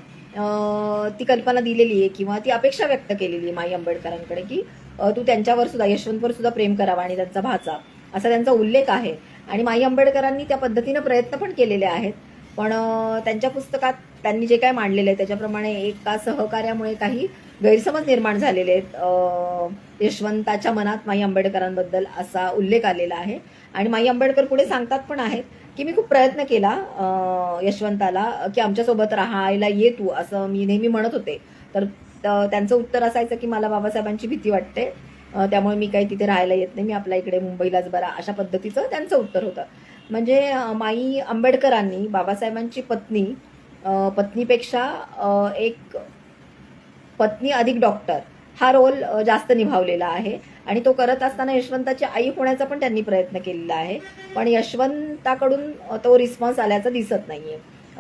ती कल्पना दिलेली आहे किंवा ती अपेक्षा व्यक्त केलेली आहे माई आंबेडकरांकडे की तू त्यांच्यावर सुद्धा, यशवंतवर सुद्धा प्रेम करावा आणि त्यांचा भाचा, असा त्यांचा उल्लेख आहे. आणि माई आंबेडकरांनी त्या पद्धतीनं प्रयत्न पण केलेले आहेत. पण त्यांच्या पुस्तकात त्यांनी जे काय मांडलेलं आहे त्याच्याप्रमाणे एका सहकार्यामुळे काही गैरसमज निर्माण झालेले आहेत. यशवंताच्या मनात माई आंबेडकरांबद्दल असा उल्लेख आलेला आहे. आणि माई आंबेडकर पुढे सांगतात पण आहेत की मी खूप प्रयत्न केला यशवंताला की आमच्यासोबत राहायला ये तू, असं मी नेहमी म्हणत होते. तर त्यांचं उत्तर असायचं की मला बाबासाहेबांची भीती वाटते, त्यामुळे मी काही तिथे राहायला येत नाही, मी आपल्या इकडे मुंबईलाच बरा, अशा पद्धतीचं त्यांचं उत्तर होतं. म्हणजे माई आंबेडकरांनी बाबासाहेबांची पत्नीपेक्षा एक पत्नी अधिक डॉक्टर हा रोल जास्त निभावलेला आहे. आणि तो करत असताना यशवंताची आई होण्याचा पण त्यांनी प्रयत्न केलेला आहे. पण यशवंताकडून तो रिस्पॉन्स आल्याचं दिसत नाहीये,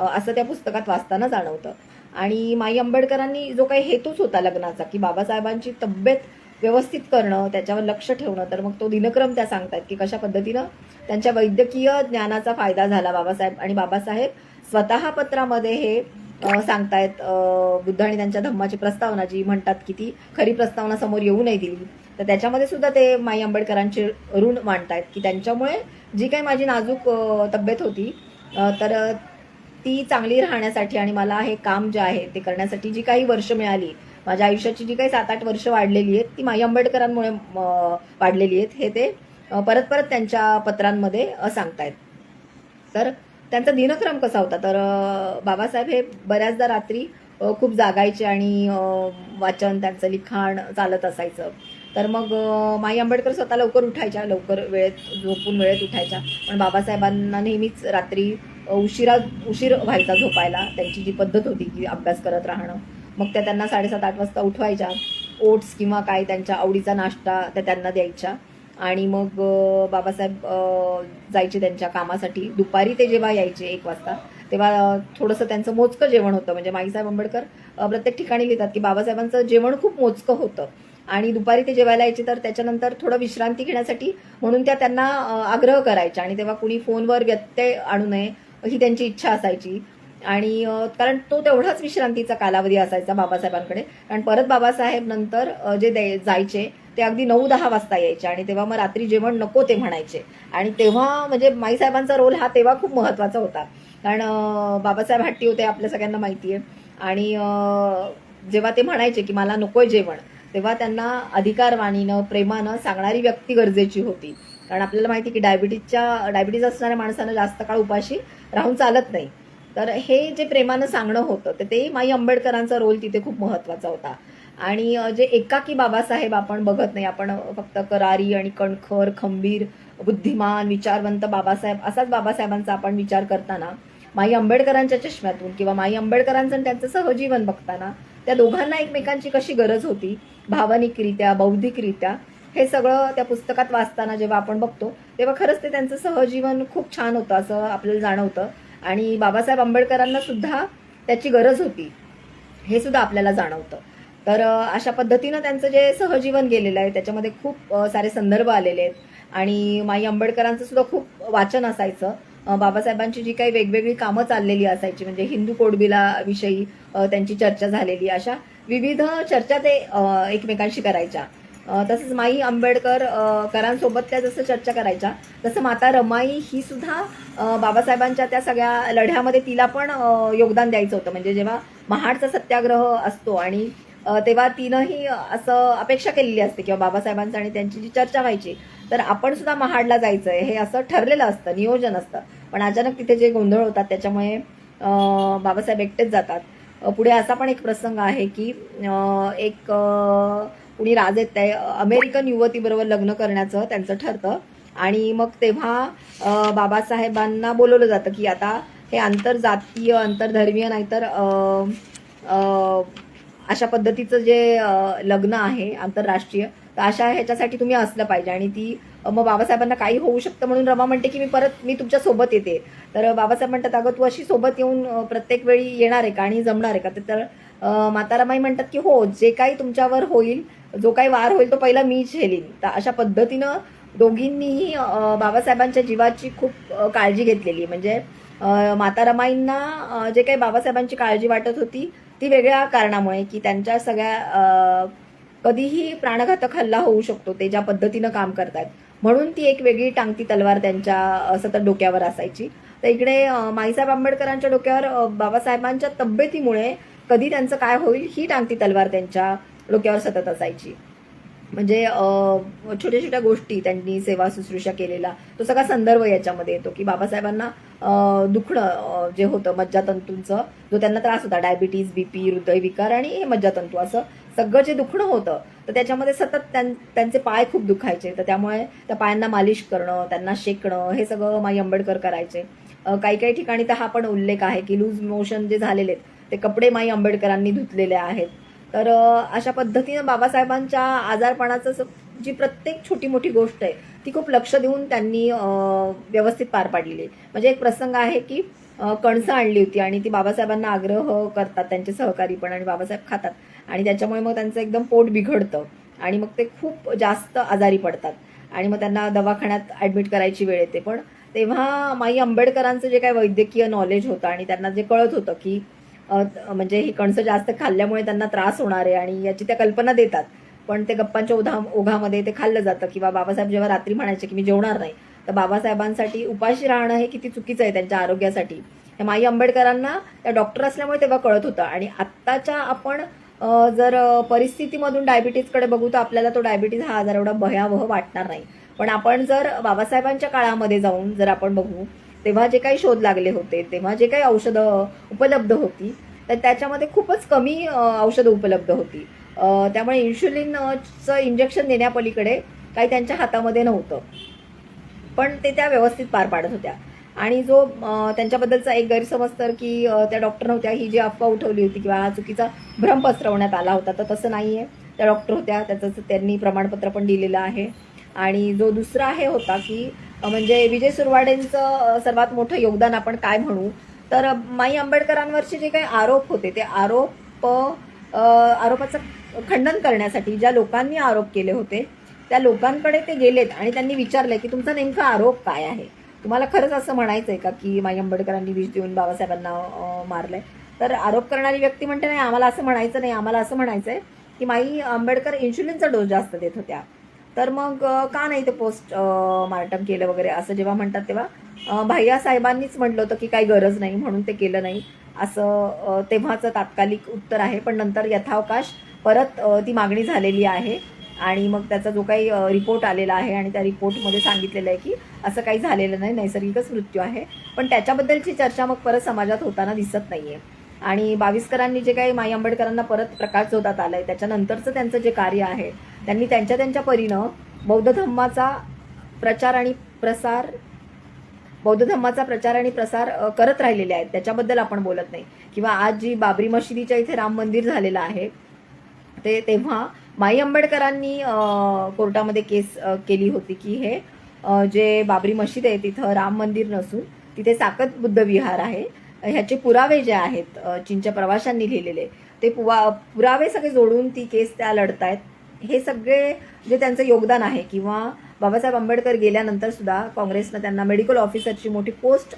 असं त्या पुस्तकात वाचताना जाणवतं. आणि माई आंबेडकरांनी जो काही हेतूच होता लग्नाचा की बाबासाहेबांची तब्येत व्यवस्थित करणं, त्याच्यावर लक्ष ठेवणं, तर मग तो दिनक्रम त्या सांगतात की कशा पद्धतीनं त्यांच्या वैद्यकीय ज्ञानाचा फायदा झाला बाबासाहेब. आणि बाबासाहेब स्वतः पत्रामध्ये हे सांगतायत, बुद्ध आणि त्यांच्या धम्माची प्रस्तावना जी म्हणतात की ती खरी प्रस्तावना समोर येऊ नाही दिली, तर त्याच्यामध्ये सुद्धा ते माई आंबेडकरांचे ऋण मांडतायत की त्यांच्यामुळे जी काही माझी नाजूक तब्येत होती, तर ती चांगली राहण्यासाठी आणि मला हे काम जे आहे ते करण्यासाठी जी काही वर्ष मिळाली, माझ्या आयुष्याची जी काही 7-8 वर्ष वाढलेली आहेत, ती माई आंबेडकरांमुळे वाढलेली आहेत, हे ते परत परत त्यांच्या पत्रांमध्ये सांगतायत. तर त्यांचा दिनक्रम कसा होता, तर बाबासाहेब हे बऱ्याचदा रात्री खूप जागायचे आणि वाचन, त्यांचं लिखाण चालत असायचं. तर मग माई आंबेडकर स्वतः लवकर उठायच्या, लवकर वेळेत झोपून वेळेत उठायच्या. पण बाबासाहेबांना नेहमीच रात्री उशीर व्हायचा झोपायला. त्यांची जी पद्धत होती की अभ्यास करत राहणं, मग त्या त्यांना 7:30-8 वाजता उठवायच्या. ओट्स किंवा काय त्यांच्या आवडीचा नाश्ता त्या त्यांना द्यायच्या. आणि मग बाबासाहेब जायचे त्यांच्या कामासाठी. दुपारी ते जेव्हा यायचे 1 वाजता, तेव्हा थोडंसं त्यांचं मोजकं जेवण होतं. म्हणजे माईसाहेब आंबेडकर प्रत्येक ठिकाणी लिहितात की बाबासाहेबांचं जेवण खूप मोजकं होतं. आणि दुपारी ते जेवायला यायचे, तर त्याच्यानंतर थोडं विश्रांती घेण्यासाठी म्हणून त्या त्यांना आग्रह करायच्या. आणि तेव्हा कुणी फोनवर व्यत्यय आणू नये ही त्यांची इच्छा असायची. आणि कारण तो तेवढाच विश्रांतीचा कालावधी असायचा बाबासाहेबांकडे. कारण परत बाबासाहेब नंतर जे जायचे ते अगदी 9-10 वाजता यायचे. आणि तेव्हा मग रात्री जेवण नको ते म्हणायचे. आणि तेव्हा म्हणजे माईसाहेबांचा रोल हा तेव्हा खूप महत्त्वाचा होता. कारण बाबासाहेब हट्टी होते, आपल्या सगळ्यांना माहिती आहे. आणि जेव्हा ते म्हणायचे की मला नकोय जेवण, तेव्हा त्यांना अधिकारवाणीनं, प्रेमानं सांगणारी व्यक्ती गरजेची होती. कारण आपल्याला माहिती की डायबिटीज असणाऱ्या माणसानं जास्त काळ उपाशी राहून चालत नाही. तर हे जे प्रेमानं सांगणं होतं, तर ते माई आंबेडकरांचा रोल तिथे खूप महत्त्वाचा होता. आणि जे एकाकी बाबासाहेब आपण बघत नाही, आपण फक्त करारी आणि कणखर, खंबीर, बुद्धिमान, विचारवंत बाबासाहेब असाच बाबासाहेबांचा आपण विचार करताना, माई आंबेडकरांच्या चष्म्यातून किंवा माई आंबेडकरांचं आणि त्यांचं सहजीवन बघताना त्या दोघांना एकमेकांची कशी गरज होती, भावनिकरित्या, बौद्धिकरित्या, हे सगळं त्या पुस्तकात वाचताना जेव्हा आपण बघतो, तेव्हा खरंच ते त्यांचं सहजीवन खूप छान होतं असं आपल्याला जाणवतं. आणि बाबासाहेब आंबेडकरांना सुद्धा त्याची गरज होती, हे सुद्धा आपल्याला जाणवतं. तर अशा पद्धतीनं त्यांचं जे सहजीवन गेलेलं आहे त्याच्यामध्ये खूप सारे संदर्भ आलेले आहेत. आणि माई आंबेडकरांचं सुद्धा खूप वाचन असायचं. बाबासाहेबांची जी काही वेगवेगळी कामं चाललेली असायची, म्हणजे हिंदू कोडबिला विषयी त्यांची चर्चा झालेली, अशा विविध चर्चा ते एकमेकांशी करायच्या. तसंच माई आंबेडकर करांसोबत त्या जसं चर्चा करायच्या, तसं माता रमाई ही सुद्धा बाबासाहेबांच्या त्या सगळ्या लढ्यामध्ये तिला पण योगदान द्यायचं होतं. म्हणजे जेव्हा महाडचा सत्याग्रह असतो आणि तेव्हा तिनंही असं अपेक्षा केलेली असते किंवा बाबासाहेबांचं आणि त्यांची जी चर्चा व्हायची, तर आपण सुद्धा महाडला जायचंय हे असं ठरलेलं असतं, नियोजन असतं. पण अचानक तिथे जे गोंधळ होतात त्याच्यामुळे बाबासाहेब एकटेच जातात. पुढे असा पण एक प्रसंग आहे की एक कुणी राजे ते अमेरिकन युवतीबरोबर लग्न करण्याचं त्यांचं ठरतं. आणि मग तेव्हा बाबासाहेबांना बोलवलं जातं की आता हे आंतरजातीय, आंतरधर्मीय, नाहीतर अशा पद्धतीचं जे लग्न आहे आंतरराष्ट्रीय, तर अशा ह्याच्यासाठी तुम्ही असलं पाहिजे. आणि ती मग बाबासाहेबांना काही होऊ शकतं म्हणून रमा म्हणते की मी तुमच्या सोबत येते. तर बाबासाहेब म्हणतात, अगं तू अशी सोबत येऊन प्रत्येक वेळी येणार आहे का आणि जमणार आहे का? तर माता रमाई म्हणतात की हो, जे काही तुमच्यावर होईल, जो काही वार होईल तो पहिला मीच झेलीन. तर अशा पद्धतीनं दोघींनीही बाबासाहेबांच्या जीवाची खूप काळजी घेतलेली. म्हणजे माता रमाईंना जे काही बाबासाहेबांची काळजी वाटत होती ती वेगळ्या कारणामुळे, की त्यांच्या सगळ्या कधीही प्राणघातक हल्ला होऊ शकतो ते ज्या पद्धतीनं काम करतात, म्हणून ती एक वेगळी टांगती तलवार त्यांच्या सतत डोक्यावर असायची. तर इकडे माईसाहेब आंबेडकरांच्या डोक्यावर बाबासाहेबांच्या तब्येतीमुळे कधी त्यांचं काय होईल ही टांगती तलवार त्यांच्या डोक्यावर सतत असायची. म्हणजे छोट्या छोट्या गोष्टी त्यांनी सेवा शुश्रूषा केलेला तो सगळा संदर्भ याच्यामध्ये येतो की बाबासाहेबांना दुखणं जे होतं मज्जातंतूंचं, जो त्यांना त्रास होता, डायबिटीज, बीपी, हृदयविकार आणि हे मज्जातंतू, असं सगळं जे दुखणं होतं तर त्याच्यामध्ये सतत त्यांचे पाय खूप दुखायचे. तर त्यामुळे त्या पायांना मालिश करणं, त्यांना शेकणं, हे सगळं माई आंबेडकर करायचे. काही काही ठिकाणी तर हा पण उल्लेख आहे की लूज मोशन जे झालेले ते कपडे माई आंबेडकरांनी धुतलेले आहेत. तर अशा पद्धतीनं बाबासाहेबांच्या आजारपणाचं जी प्रत्येक छोटी मोठी गोष्ट आहे ती खूप लक्ष देऊन त्यांनी व्यवस्थित पार पाडलेली आहे. म्हणजे एक प्रसंग आहे की कणसं आणली होती आणि ती बाबासाहेबांना आग्रह करतात त्यांचे सहकारी पण, आणि बाबासाहेब खातात आणि त्याच्यामुळे मग त्यांचं एकदम पोट बिघडतं आणि मग ते खूप जास्त आजारी पडतात आणि मग त्यांना दवाखान्यात ॲडमिट करायची वेळ येते. पण तेव्हा माई आंबेडकरांचं जे काही वैद्यकीय नॉलेज होतं आणि त्यांना जे कळत होतं की म्हणजे ही कणसं जास्त खाल्ल्यामुळे त्यांना त्रास होणार आहे आणि याची त्या कल्पना देतात, पण ते गप्पांच्या ओघामध्ये ते खाल्लं जातं. किंवा बाबासाहेब जेव्हा रात्री म्हणायचे की मी जेवणार नाही, तर बाबासाहेबांसाठी उपाशी राहणं हे किती चुकीचं आहे त्यांच्या आरोग्यासाठी हे माई आंबेडकरांना त्या डॉक्टर असल्यामुळे तेव्हा कळत होतं. आणि आत्ताच्या आपण जर परिस्थितीमधून डायबिटीजकडे बघू तर आपल्याला तो डायबिटीज हा आजार एवढा भयावह वाटणार नाही. पण आपण जर बाबासाहेबांच्या काळामध्ये जाऊन जर आपण बघू, तेव्हा जे काही शोध लागले होते, तेव्हा जे काही औषधं उपलब्ध होती, तर त्याच्यामध्ये खूपच कमी औषधं उपलब्ध होती. त्यामुळे इन्शुलिनचं इंजेक्शन देण्यापलीकडे काही त्यांच्या हातामध्ये नव्हतं, पण ते त्या व्यवस्थित पार पाडत होत्या. आणि जो त्यांच्याबद्दलचा एक गैरसमज तर की त्या डॉक्टर नव्हत्या, ही जी अफवा उठवली होती किंवा हा चुकीचा भ्रम पसरवण्यात आला होता, तर तसं नाही आहे. त्या डॉक्टर होत्या, त्याचं त्यांनी प्रमाणपत्र पण दिलेलं आहे. आणि जो दुसरा हे होता की म्हणजे विजय सुरवाडेंचं सर्वात मोठं योगदान आपण काय म्हणू, तर माई आंबेडकरांवरचे जे काही आरोप होते ते आरोपाचं खंडन करण्यासाठी ज्या लोकांनी आरोप केले होते त्या लोकांकडे ते गेलेत आणि त्यांनी विचारलंय की तुमचा नेमका आरोप काय आहे, तुम्हाला खरंच असं म्हणायचंय का की माई आंबेडकरांनी विष देऊन बाबासाहेबांना मारलंय. तर आरोप करणारी व्यक्ती म्हणते नाही, आम्हाला असं म्हणायचं नाही, आम्हाला असं म्हणायचंय की माई आंबेडकर इन्शुलिनचा डोस जास्त देत होत्या. तर मग का नाही ते पोस्ट मार्टम केलं वगैरे असं जेव्हा म्हणतात तेव्हा भैया साहेबांनीच म्हटलं होतं की काही गरज नाही म्हणून ते केलं नाही, असं तेव्हाचं तात्कालिक उत्तर आहे. पण नंतर यथावकाश परत ती मागणी झालेली आहे आणि मग त्याचा जो काही रिपोर्ट आलेला आहे आणि त्या रिपोर्टमध्ये सांगितलेलं आहे की असं काही झालेलं नाही, नैसर्गिकच मृत्यू आहे. पण त्याच्याबद्दलची चर्चा मग परत समाजात होताना दिसत नाहीये. आणि बावीसकरांनी जे काही माई आंबेडकरांना परत प्रकाशझोतात आलंय त्याच्यानंतरचं त्यांचं जे कार्य आहे, त्यांनी त्यांच्या परीनं बौद्ध धर्माचा प्रचार आणि प्रसार करत राहिलेले आहेत, त्याच्याबद्दल आपण बोलत नाही. किंवा आज जी बाबरी मशिदीच्या इथे राम मंदिर झालेलं आहे ते तेव्हा माई आंबेडकरांनी कोर्टामध्ये केस केली होती की हे जे बाबरी मशीद आहे तिथं राम मंदिर नसून तिथे साकत बुद्ध विहार आहे. ह्याचे पुरावे जे आहेत चीनच्या प्रवाशांनी लिहिलेले ते पुरावे सगळे जोडून ती केस त्या लढतायत. हे सगळे जे त्यांचं योगदान आहे. किंवा बाबासाहेब आंबेडकर गेल्यानंतर सुद्धा काँग्रेसनं त्यांना मेडिकल ऑफिसरची मोठी पोस्ट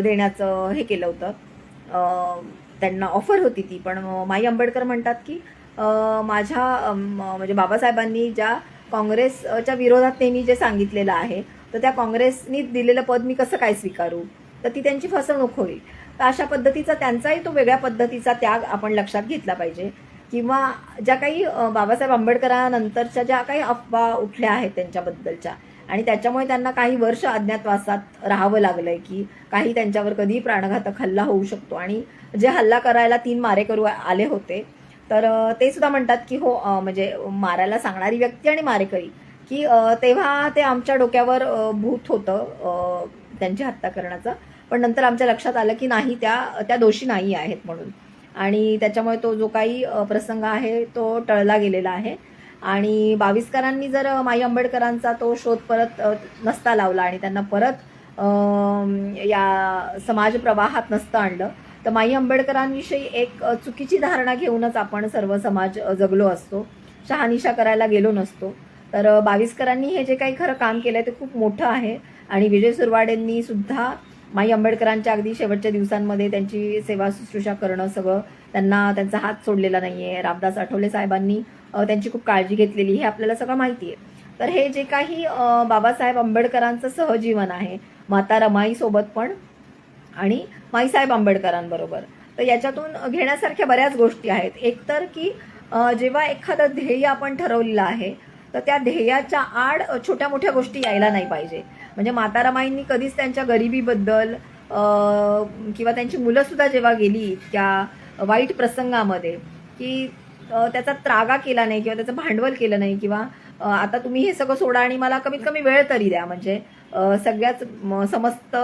देण्याचं हे केलं होतं, त्यांना ऑफर होती ती. पण माई आंबेडकर म्हणतात की माझ्या म्हणजे बाबासाहेबांनी ज्या काँग्रेसच्या विरोधात नेहमी जे सांगितलेलं आहे तर त्या काँग्रेसनी दिलेलं पद मी कसं काय स्वीकारू, तर ती त्यांची फसवणूक होईल. तर अशा पद्धतीचा त्यांचाही तो वेगळ्या पद्धतीचा त्याग आपण लक्षात घेतला पाहिजे. किंवा ज्या काही बाबासाहेब आंबेडकरांनंतरच्या ज्या काही अफवा उठल्या आहेत त्यांच्याबद्दलच्या आणि त्याच्यामुळे त्यांना काही वर्ष अज्ञातवासात राहावं लागलंय की काही त्यांच्यावर कधीही प्राणघातक हल्ला होऊ शकतो. आणि जे हल्ला करायला 3 मारेकरू आले होते तर ते सुद्धा म्हणतात की हो म्हणजे मारायला सांगणारी व्यक्ती आणि मारेकरी की तेव्हा ते आमच्या डोक्यावर भूत होतं त्यांची हत्या करण्याचं, पण नंतर आमच्या लक्षात आलं की नाही, त्या दोषी नाही आहेत म्हणून. आणि त्याच्यामुळे तो जो काही प्रसंग आहे तो टळला गेलेला आहे. आणि बावीसकरांनी जर माई आंबेडकरांचा तो शोध परत नसता लावला आणि त्यांना परत या समाज प्रवाहात नसतं आणलं तर माई आंबेडकरांविषयी एक चुकीची धारणा घेऊनच आपण सर्व समाज जगलो असतो, शहानिशा करायला गेलो नसतो. तर बावीसकरांनी हे जे काही खरं काम केलंय ते खूप मोठं आहे. आणि विजय सुरवाडेंनी सुद्धा माई आंबेडकरांच्या अगदी शेवटच्या दिवसांमध्ये त्यांची सेवा शुश्रूषा करणं सगळं, त्यांना त्यांचा हात सोडलेला नाहीये. रामदास आठवले साहेबांनी त्यांची खूप काळजी घेतलेली हे आपल्याला सगळं माहिती आहे. तर हे जे काही बाबासाहेब आंबेडकरांचं सहजीवन आहे, माता रमाईसोबत पण आणि माईसाहेब आंबेडकरांबरोबर. तर याच्यातून घेण्यासारख्या बऱ्याच गोष्टी आहेत. एक तर की जेव्हा एखादं ध्येय आपण ठरवलेलं आहे तर त्या ध्येयाच्या आड छोट्या मोठ्या गोष्टी यायला नाही पाहिजे. म्हणजे माता रमाईंनी कधीच त्यांच्या गरिबीबद्दल किंवा त्यांची मुलंसुद्धा जेव्हा गेली त्या वाईट प्रसंगामध्ये की त्याचा त्रागा केला नाही किंवा त्याचं भांडवल केलं नाही किंवा आता तुम्ही हे सगळं सोडा आणि मला कमीत कमी वेळ तरी द्या. म्हणजे सगळ्याच समस्त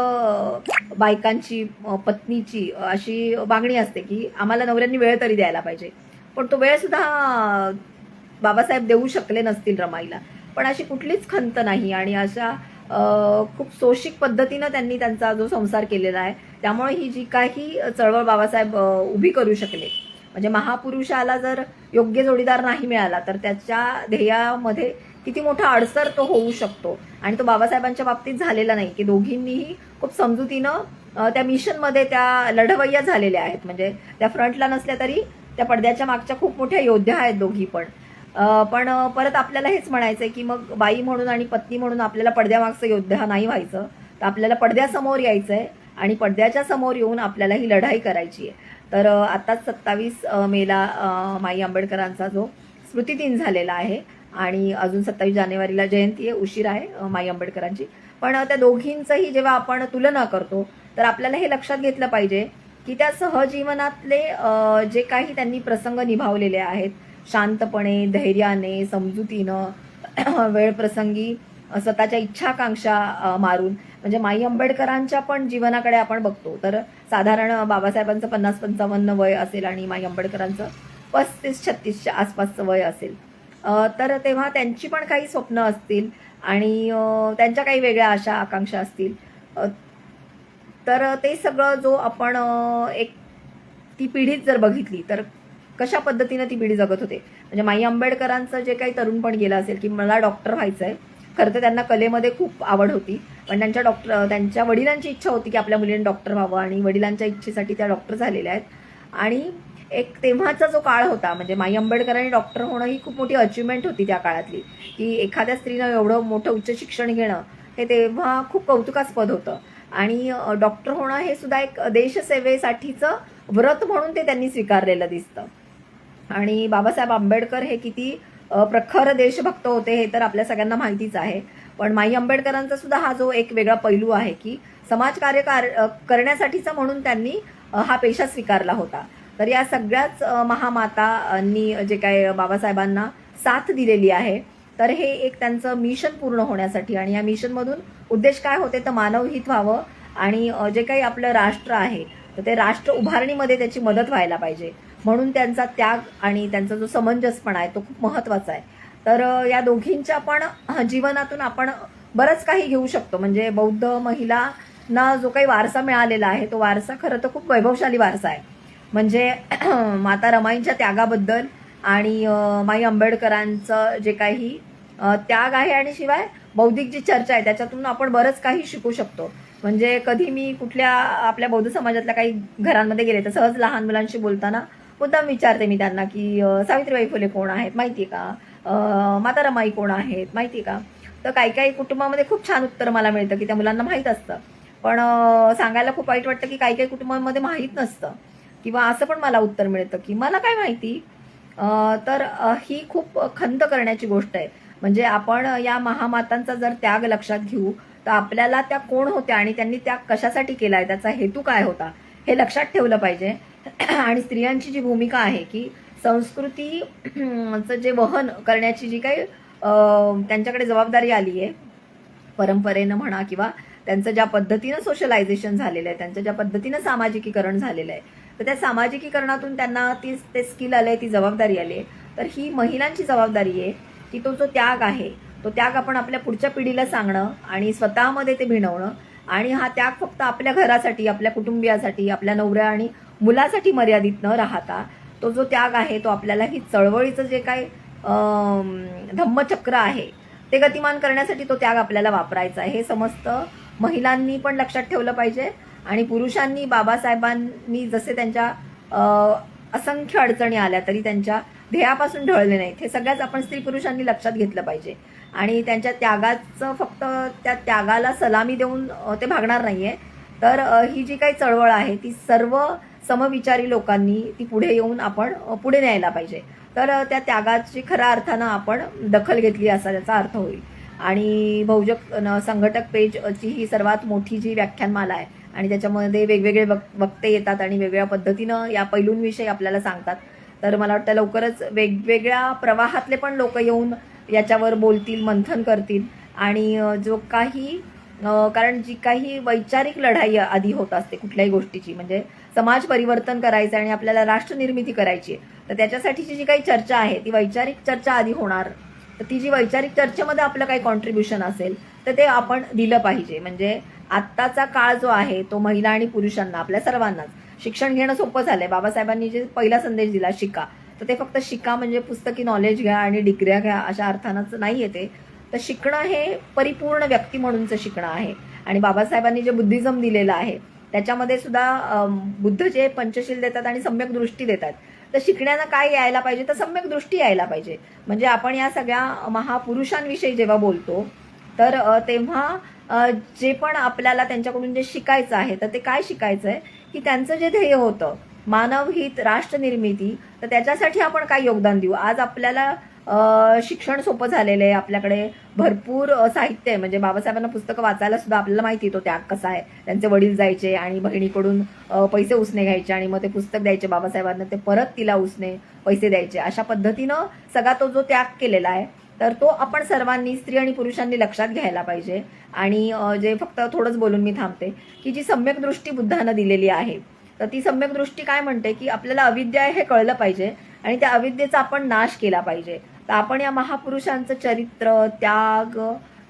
बायकांची पत्नीची अशी मागणी असते की आम्हाला नवऱ्यांनी वेळ तरी द्यायला पाहिजे. पण तो वेळ सुद्धा बाबासाहेब देऊ शकले नसतील रमाईला. पण अशी कुठलीच खंत नाही आणि अशा खूप सोशिक पद्धतीनं त्यांनी त्यांचा जो संसार केलेला आहे. त्यामुळे ही जी काही चळवळ बाबासाहेब उभी करू शकले. म्हणजे महापुरुषाला जर योग्य जोडीदार नाही मिळाला तर त्याच्या ध्येयामध्ये किती मोठा अडसर तो होऊ शकतो. आणि तो बाबासाहेबांच्या बाबतीत झालेला नाही की दोघींनीही खूप समजुतीनं त्या मिशनमध्ये त्या लढवय्या झालेल्या आहेत. म्हणजे त्या फ्रंटला नसल्या तरी त्या पडद्याच्या मागच्या खूप मोठ्या योद्ध्या आहेत दोघी पण. पण परत आपल्याला हेच म्हणायचंय की मग बाई म्हणून आणि पत्नी म्हणून आपल्याला पडद्यामागचं योद्धा नाही व्हायचं. तर आपल्याला पडद्यासमोर यायचंय आणि पडद्याच्या समोर येऊन आपल्याला ही लढाई करायची आहे. तर आताच 27 मेला माई आंबेडकरांचा जो स्मृतिदिन झालेला आहे आणि अजून 27 जानेवारीला जयंती आहे. उशीर आहे माई आंबेडकरांची. पण त्या दोघींचंही जेव्हा आपण तुलना करतो तर आपल्याला हे लक्षात घेतलं पाहिजे की त्या सहजीवनातले जे काही त्यांनी प्रसंग निभावलेले आहेत शांतपणे, धैर्याने, समजुतीनं, वेळप्रसंगी स्वतःच्या इच्छाकांक्षा मारून. म्हणजे माई आंबेडकरांच्या पण जीवनाकडे आपण बघतो तर साधारण बाबासाहेबांचं 50-55 वय असेल आणि माई आंबेडकरांचं 35-36च्या आसपासचं वय असेल. तर तेव्हा त्यांची पण काही स्वप्न असतील आणि त्यांच्या काही वेगळ्या आशा आकांक्षा असतील. तर ते सगळं जो आपण एक ती पिढीच जर बघितली तर कशा पद्धतीनं ती पिढी जगत होते. म्हणजे माई आंबेडकरांचं जे काही तरुण पण गेलं असेल की मला डॉक्टर व्हायचं आहे. खरं तर त्यांना कलेमध्ये खूप आवड होती. पण त्यांच्या वडिलांची इच्छा होती की आपल्या मुलीने डॉक्टर व्हावं आणि वडिलांच्या इच्छेसाठी त्या डॉक्टर झालेल्या आहेत. आणि एक तेव्हाचा जो काळ होता म्हणजे माई आंबेडकरांनी डॉक्टर होणं ही खूप मोठी अचिव्हमेंट होती त्या काळातली. की एखाद्या स्त्रीनं एवढं मोठं उच्च शिक्षण घेणं हे तेव्हा खूप कौतुकास्पद होतं. आणि डॉक्टर होणं हे सुद्धा एक देशसेवेसाठीचं व्रत म्हणून ते त्यांनी स्वीकारलेलं दिसतं. आणि बाबासाहेब आंबेडकर हे किती प्रखर देशभक्त होते हे तर आपल्या सगळ्यांना माहितीच आहे. पण माई आंबेडकरांचा सुद्धा हा जो एक वेगळा पैलू आहे की समाजकार्य करण्यासाठीचा म्हणून त्यांनी हा पेशा स्वीकारला होता. तर या सगळ्याच महामातांनी जे काय बाबासाहेबांना साथ दिलेली आहे. तर हे एक त्यांचं मिशन पूर्ण होण्यासाठी आणि या मिशनमधून उद्देश काय होते तर मानवहित व्हावं आणि जे काही आपलं राष्ट्र आहे तर ते राष्ट्र उभारणीमध्ये त्याची मदत व्हायला पाहिजे. म्हणून त्यांचा त्याग आणि त्यांचा जो समंजसपणा आहे तो खूप महत्त्वाचा आहे. तर या दोघींच्या पण जीवनातून आपण बरंच काही घेऊ शकतो. म्हणजे बौद्ध महिलांना जो काही वारसा मिळालेला आहे तो वारसा खरं तर खूप वैभवशाली वारसा आहे. म्हणजे माता रमाईंच्या त्यागाबद्दल आणि माई आंबेडकरांचं जे काही त्याग आहे आणि शिवाय बौद्धिक जी चर्चा आहे त्याच्यातून आपण बरंच काही शिकू शकतो. म्हणजे कधी मी कुठल्या आपल्या बौद्ध समाजातल्या काही घरांमध्ये गेले तर सहज लहान मुलांशी बोलताना मुद्दाम विचारते मी त्यांना की सावित्रीबाई फुले कोण आहेत माहिती आहे का, माता रमाई कोण आहेत माहिती आहे का. तर काही काही कुटुंबामध्ये खूप छान उत्तर मला मिळतं की त्या मुलांना माहीत असतं. पण सांगायला खूप वाईट वाटतं की काही काही कुटुंबांमध्ये माहीत नसतं किंवा असं पण मला उत्तर मिळतं की मला काय माहिती. तर ही खूप खंत करण्याची गोष्ट आहे. म्हणजे आपण या महामातांचा जर त्याग लक्षात घेऊ तर आपल्याला त्या कोण होत्या आणि त्यांनी त्याग कशासाठी केलाय त्याचा हेतू काय होता हे लक्षात ठेवलं पाहिजे. आणि स्त्रियांची जी भूमिका आहे की संस्कृतीचं जे वहन करण्याची जी काही त्यांच्याकडे जबाबदारी आली आहे परंपरेनं म्हणा किंवा त्यांचं ज्या पद्धतीनं सोशलायझेशन झालेलं आहे त्यांचं ज्या पद्धतीनं सामाजिकीकरण झालेलं आहे तर त्या सामाजिकीकरणातून त्यांना ते स्किल आले ती जबाबदारी आली आहे. तर ही महिलांची जबाबदारी आहे की तो जो त्याग आहे तो त्याग आपण आपल्या पुढच्या पिढीला सांगणं आणि स्वतःमध्ये ते भिनवणं. आणि हा त्याग फक्त आपल्या घरासाठी आपल्या कुटुंबियासाठी आपल्या नवऱ्या आणि मुलासाठी मर्यादित न राहता तो जो त्याग आहे तो आपल्याला ही चळवळीचं जे काही धम्मचक्र आहे ते गतिमान करण्यासाठी तो त्याग आपल्याला वापरायचा आहे. हे समस्त महिलांनी पण लक्षात ठेवलं पाहिजे. आणि पुरुषांनी बाबासाहेबांनी जसे त्यांच्या असंख्य अडचणी आल्या तरी त्यांच्या ध्येयापासून ढळले नाहीत. हे सगळ्याच आपण स्त्री पुरुषांनी लक्षात घेतलं पाहिजे. आणि त्यांच्या त्यागाचं फक्त त्या त्यागाला सलामी देऊन ते भागणार नाहीये. तर ही जी काही चळवळ आहे ती सर्व समविचारी लोकांनी ती पुढे येऊन आपण पुढे न्यायला पाहिजे. तर त्या त्यागाची खऱ्या अर्थानं आपण दखल घेतली असा त्याचा अर्थ होईल. आणि बहुजन संघटक पेजची ही सर्वात मोठी जी व्याख्यानमाला आहे आणि त्याच्यामध्ये वेगवेगळे वक्ते येतात आणि वेगवेगळ्या पद्धतीनं या पैलूंविषयी आपल्याला सांगतात. तर मला वाटतं लवकरच वेगवेगळ्या प्रवाहातले पण लोक येऊन याच्यावर बोलतील, मंथन करतील. आणि जो काही कारण जी काही वैचारिक लढाई आधी होत असते कुठल्याही गोष्टीची, म्हणजे समाज परिवर्तन करायचं आणि आपल्याला राष्ट्रनिर्मिती करायची आहे, तर त्याच्यासाठीची जी काही चर्चा आहे ती वैचारिक चर्चा आधी होणार. तर ती जी वैचारिक चर्चेमध्ये आपलं काही कॉन्ट्रीब्युशन असेल तर ते आपण दिलं पाहिजे. म्हणजे आत्ताचा काळ जो आहे तो महिला आणि पुरुषांना, आपल्या सर्वांनाच शिक्षण घेणं सोपं झालंय. बाबासाहेबांनी जे पहिला संदेश दिला शिका, तर ते फक्त शिका म्हणजे पुस्तकी नॉलेज घ्या आणि डिग्र्या घ्या अशा अर्थानंच नाही येते. तर शिकणं हे परिपूर्ण व्यक्ती म्हणूनचं शिकणं आहे. आणि बाबासाहेबांनी जे बुद्धिझम दिलेलं आहे त्याच्यामध्ये सुद्धा बुद्ध जे पंचशील देतात आणि सम्यक दृष्टी देतात, तर शिकण्याला काय यायला पाहिजे, तर सम्यक दृष्टी यायला पाहिजे. म्हणजे आपण या सगळ्या महापुरुषांविषयी जेव्हा बोलतो तर तेव्हा जे पण आपल्याला त्यांच्याकडून जे शिकायचं आहे तर ते काय शिकायचं आहे की त्यांचं जे ध्येय होतं मानवहित राष्ट्रनिर्मिती, तर त्याच्यासाठी आपण काय योगदान देऊ. आज आपल्याला शिक्षण सोपं झालेलं आहे, आपल्याकडे भरपूर साहित्य आहे. म्हणजे बाबासाहेबांना पुस्तकं वाचायला सुद्धा आपल्याला माहिती तो त्याग कसा आहे. त्यांचे वडील जायचे आणि बहिणीकडून पैसे उसने घ्यायचे आणि मग ते पुस्तक द्यायचे बाबासाहेबांना, ते परत तिला उसने पैसे द्यायचे. अशा पद्धतीनं सगळा तो जो त्याग केलेला आहे तर तो आपण सर्वांनी, स्त्री आणि पुरुषांनी लक्षात घ्यायला पाहिजे. आणि जे फक्त थोडंच बोलून मी थांबते की जी सम्यक दृष्टी बुद्धानं दिलेली आहे, तर ती सम्यक दृष्टी काय म्हणते की आपल्याला अविद्या आहे हे कळलं पाहिजे आणि त्या अविद्येचा आपण नाश केला पाहिजे. तर आपण या महापुरुषांचं चरित्र, त्याग,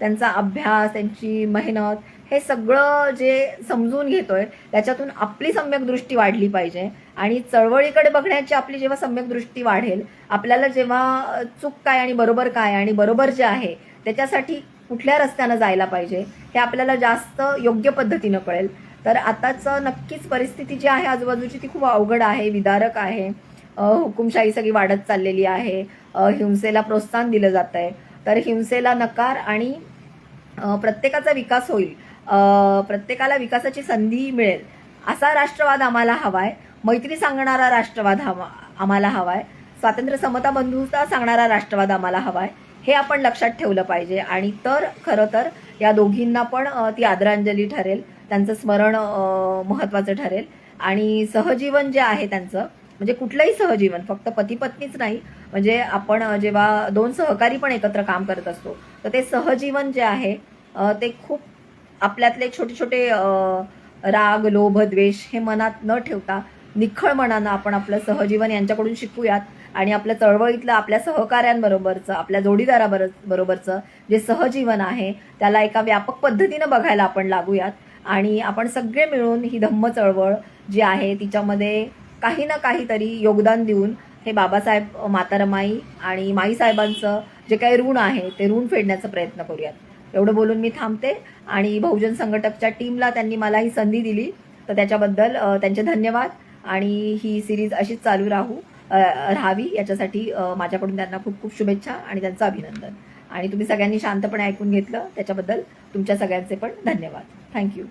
त्यांचा अभ्यास, त्यांची मेहनत, हे सगळं जे समजून घेतोय त्याच्यातून आपली सम्यक दृष्टी वाढली पाहिजे. आणि चळवळीकडे बघण्याची आपली जेव्हा सम्यक दृष्टी वाढेल, आपल्याला जेव्हा चूक काय आणि बरोबर काय आणि बरोबर जे आहे त्याच्यासाठी कुठल्या रस्त्यानं जायला पाहिजे हे आपल्याला जास्त योग्य पद्धतीनं कळेल. तर आताच नक्कीच परिस्थिती जी आहे आजूबाजूची ती खूप अवघड आहे, विदारक आहे. हुकुमशाही सगळी वाढत चाललेली आहे, हिंसेला प्रोत्साहन दिलं जात आहे. तर हिंसेला नकार आणि प्रत्येकाचा विकास होईल, प्रत्येकाला विकासाची संधी मिळेल असा राष्ट्रवाद आम्हाला हवाय. मैत्री सांगणारा राष्ट्रवाद आम्हाला हवाय. स्वातंत्र्य, समता, बंधुता सांगणारा राष्ट्रवाद आम्हाला हवाय. हे आपण लक्षात ठेवलं पाहिजे. आणि तर खरं तर या दोघींना पण ती आदरांजली ठरेल, त्यांचं स्मरण महत्त्वाचं ठरेल. आणि सहजीवन जे आहे त्यांचं, म्हणजे कुठलंही सहजीवन, फक्त पती पत्नीच नाही, म्हणजे आपण जेव्हा दोन सहकारी पण एकत्र काम करत असतो तर ते सहजीवन जे आहे ते खूप आपल्यातले छोटे छोटे राग, लोभ, द्वेष हे मनात न ठेवता निखळ मनानं आपण आपलं सहजीवन यांच्याकडून शिकूयात. आणि आपल्या चळवळीतलं आपल्या सहकाऱ्यांबरोबरचं, आपल्या जोडीदाराबरोबरचं जे सहजीवन आहे त्याला एका व्यापक पद्धतीनं बघायला आपण लागूयात. आणि आपण सगळे मिळून ही धम्म चळवळ जी आहे तिच्यामध्ये काही ना काहीतरी योगदान देऊन हे बाबासाहेब, मातारमाई आणि माईसाहेबांचं जे काही ऋण आहे ते ऋण फेडण्याचा प्रयत्न करूयात. एवढं बोलून मी थांबते. आणि बहुजन संघटकच्या टीमला त्यांनी मला ही संधी दिली तर त्याच्याबद्दल त्यांचे धन्यवाद. आणि ही सिरीज अशीच चालू राहावी याच्यासाठी माझ्याकडून त्यांना खूप खूप शुभेच्छा आणि त्यांचं अभिनंदन. आणि तुम्ही सगळ्यांनी शांतपणे ऐकून घेतलं त्याच्याबद्दल तुमच्या सगळ्यांचे पण धन्यवाद. थँक्यू.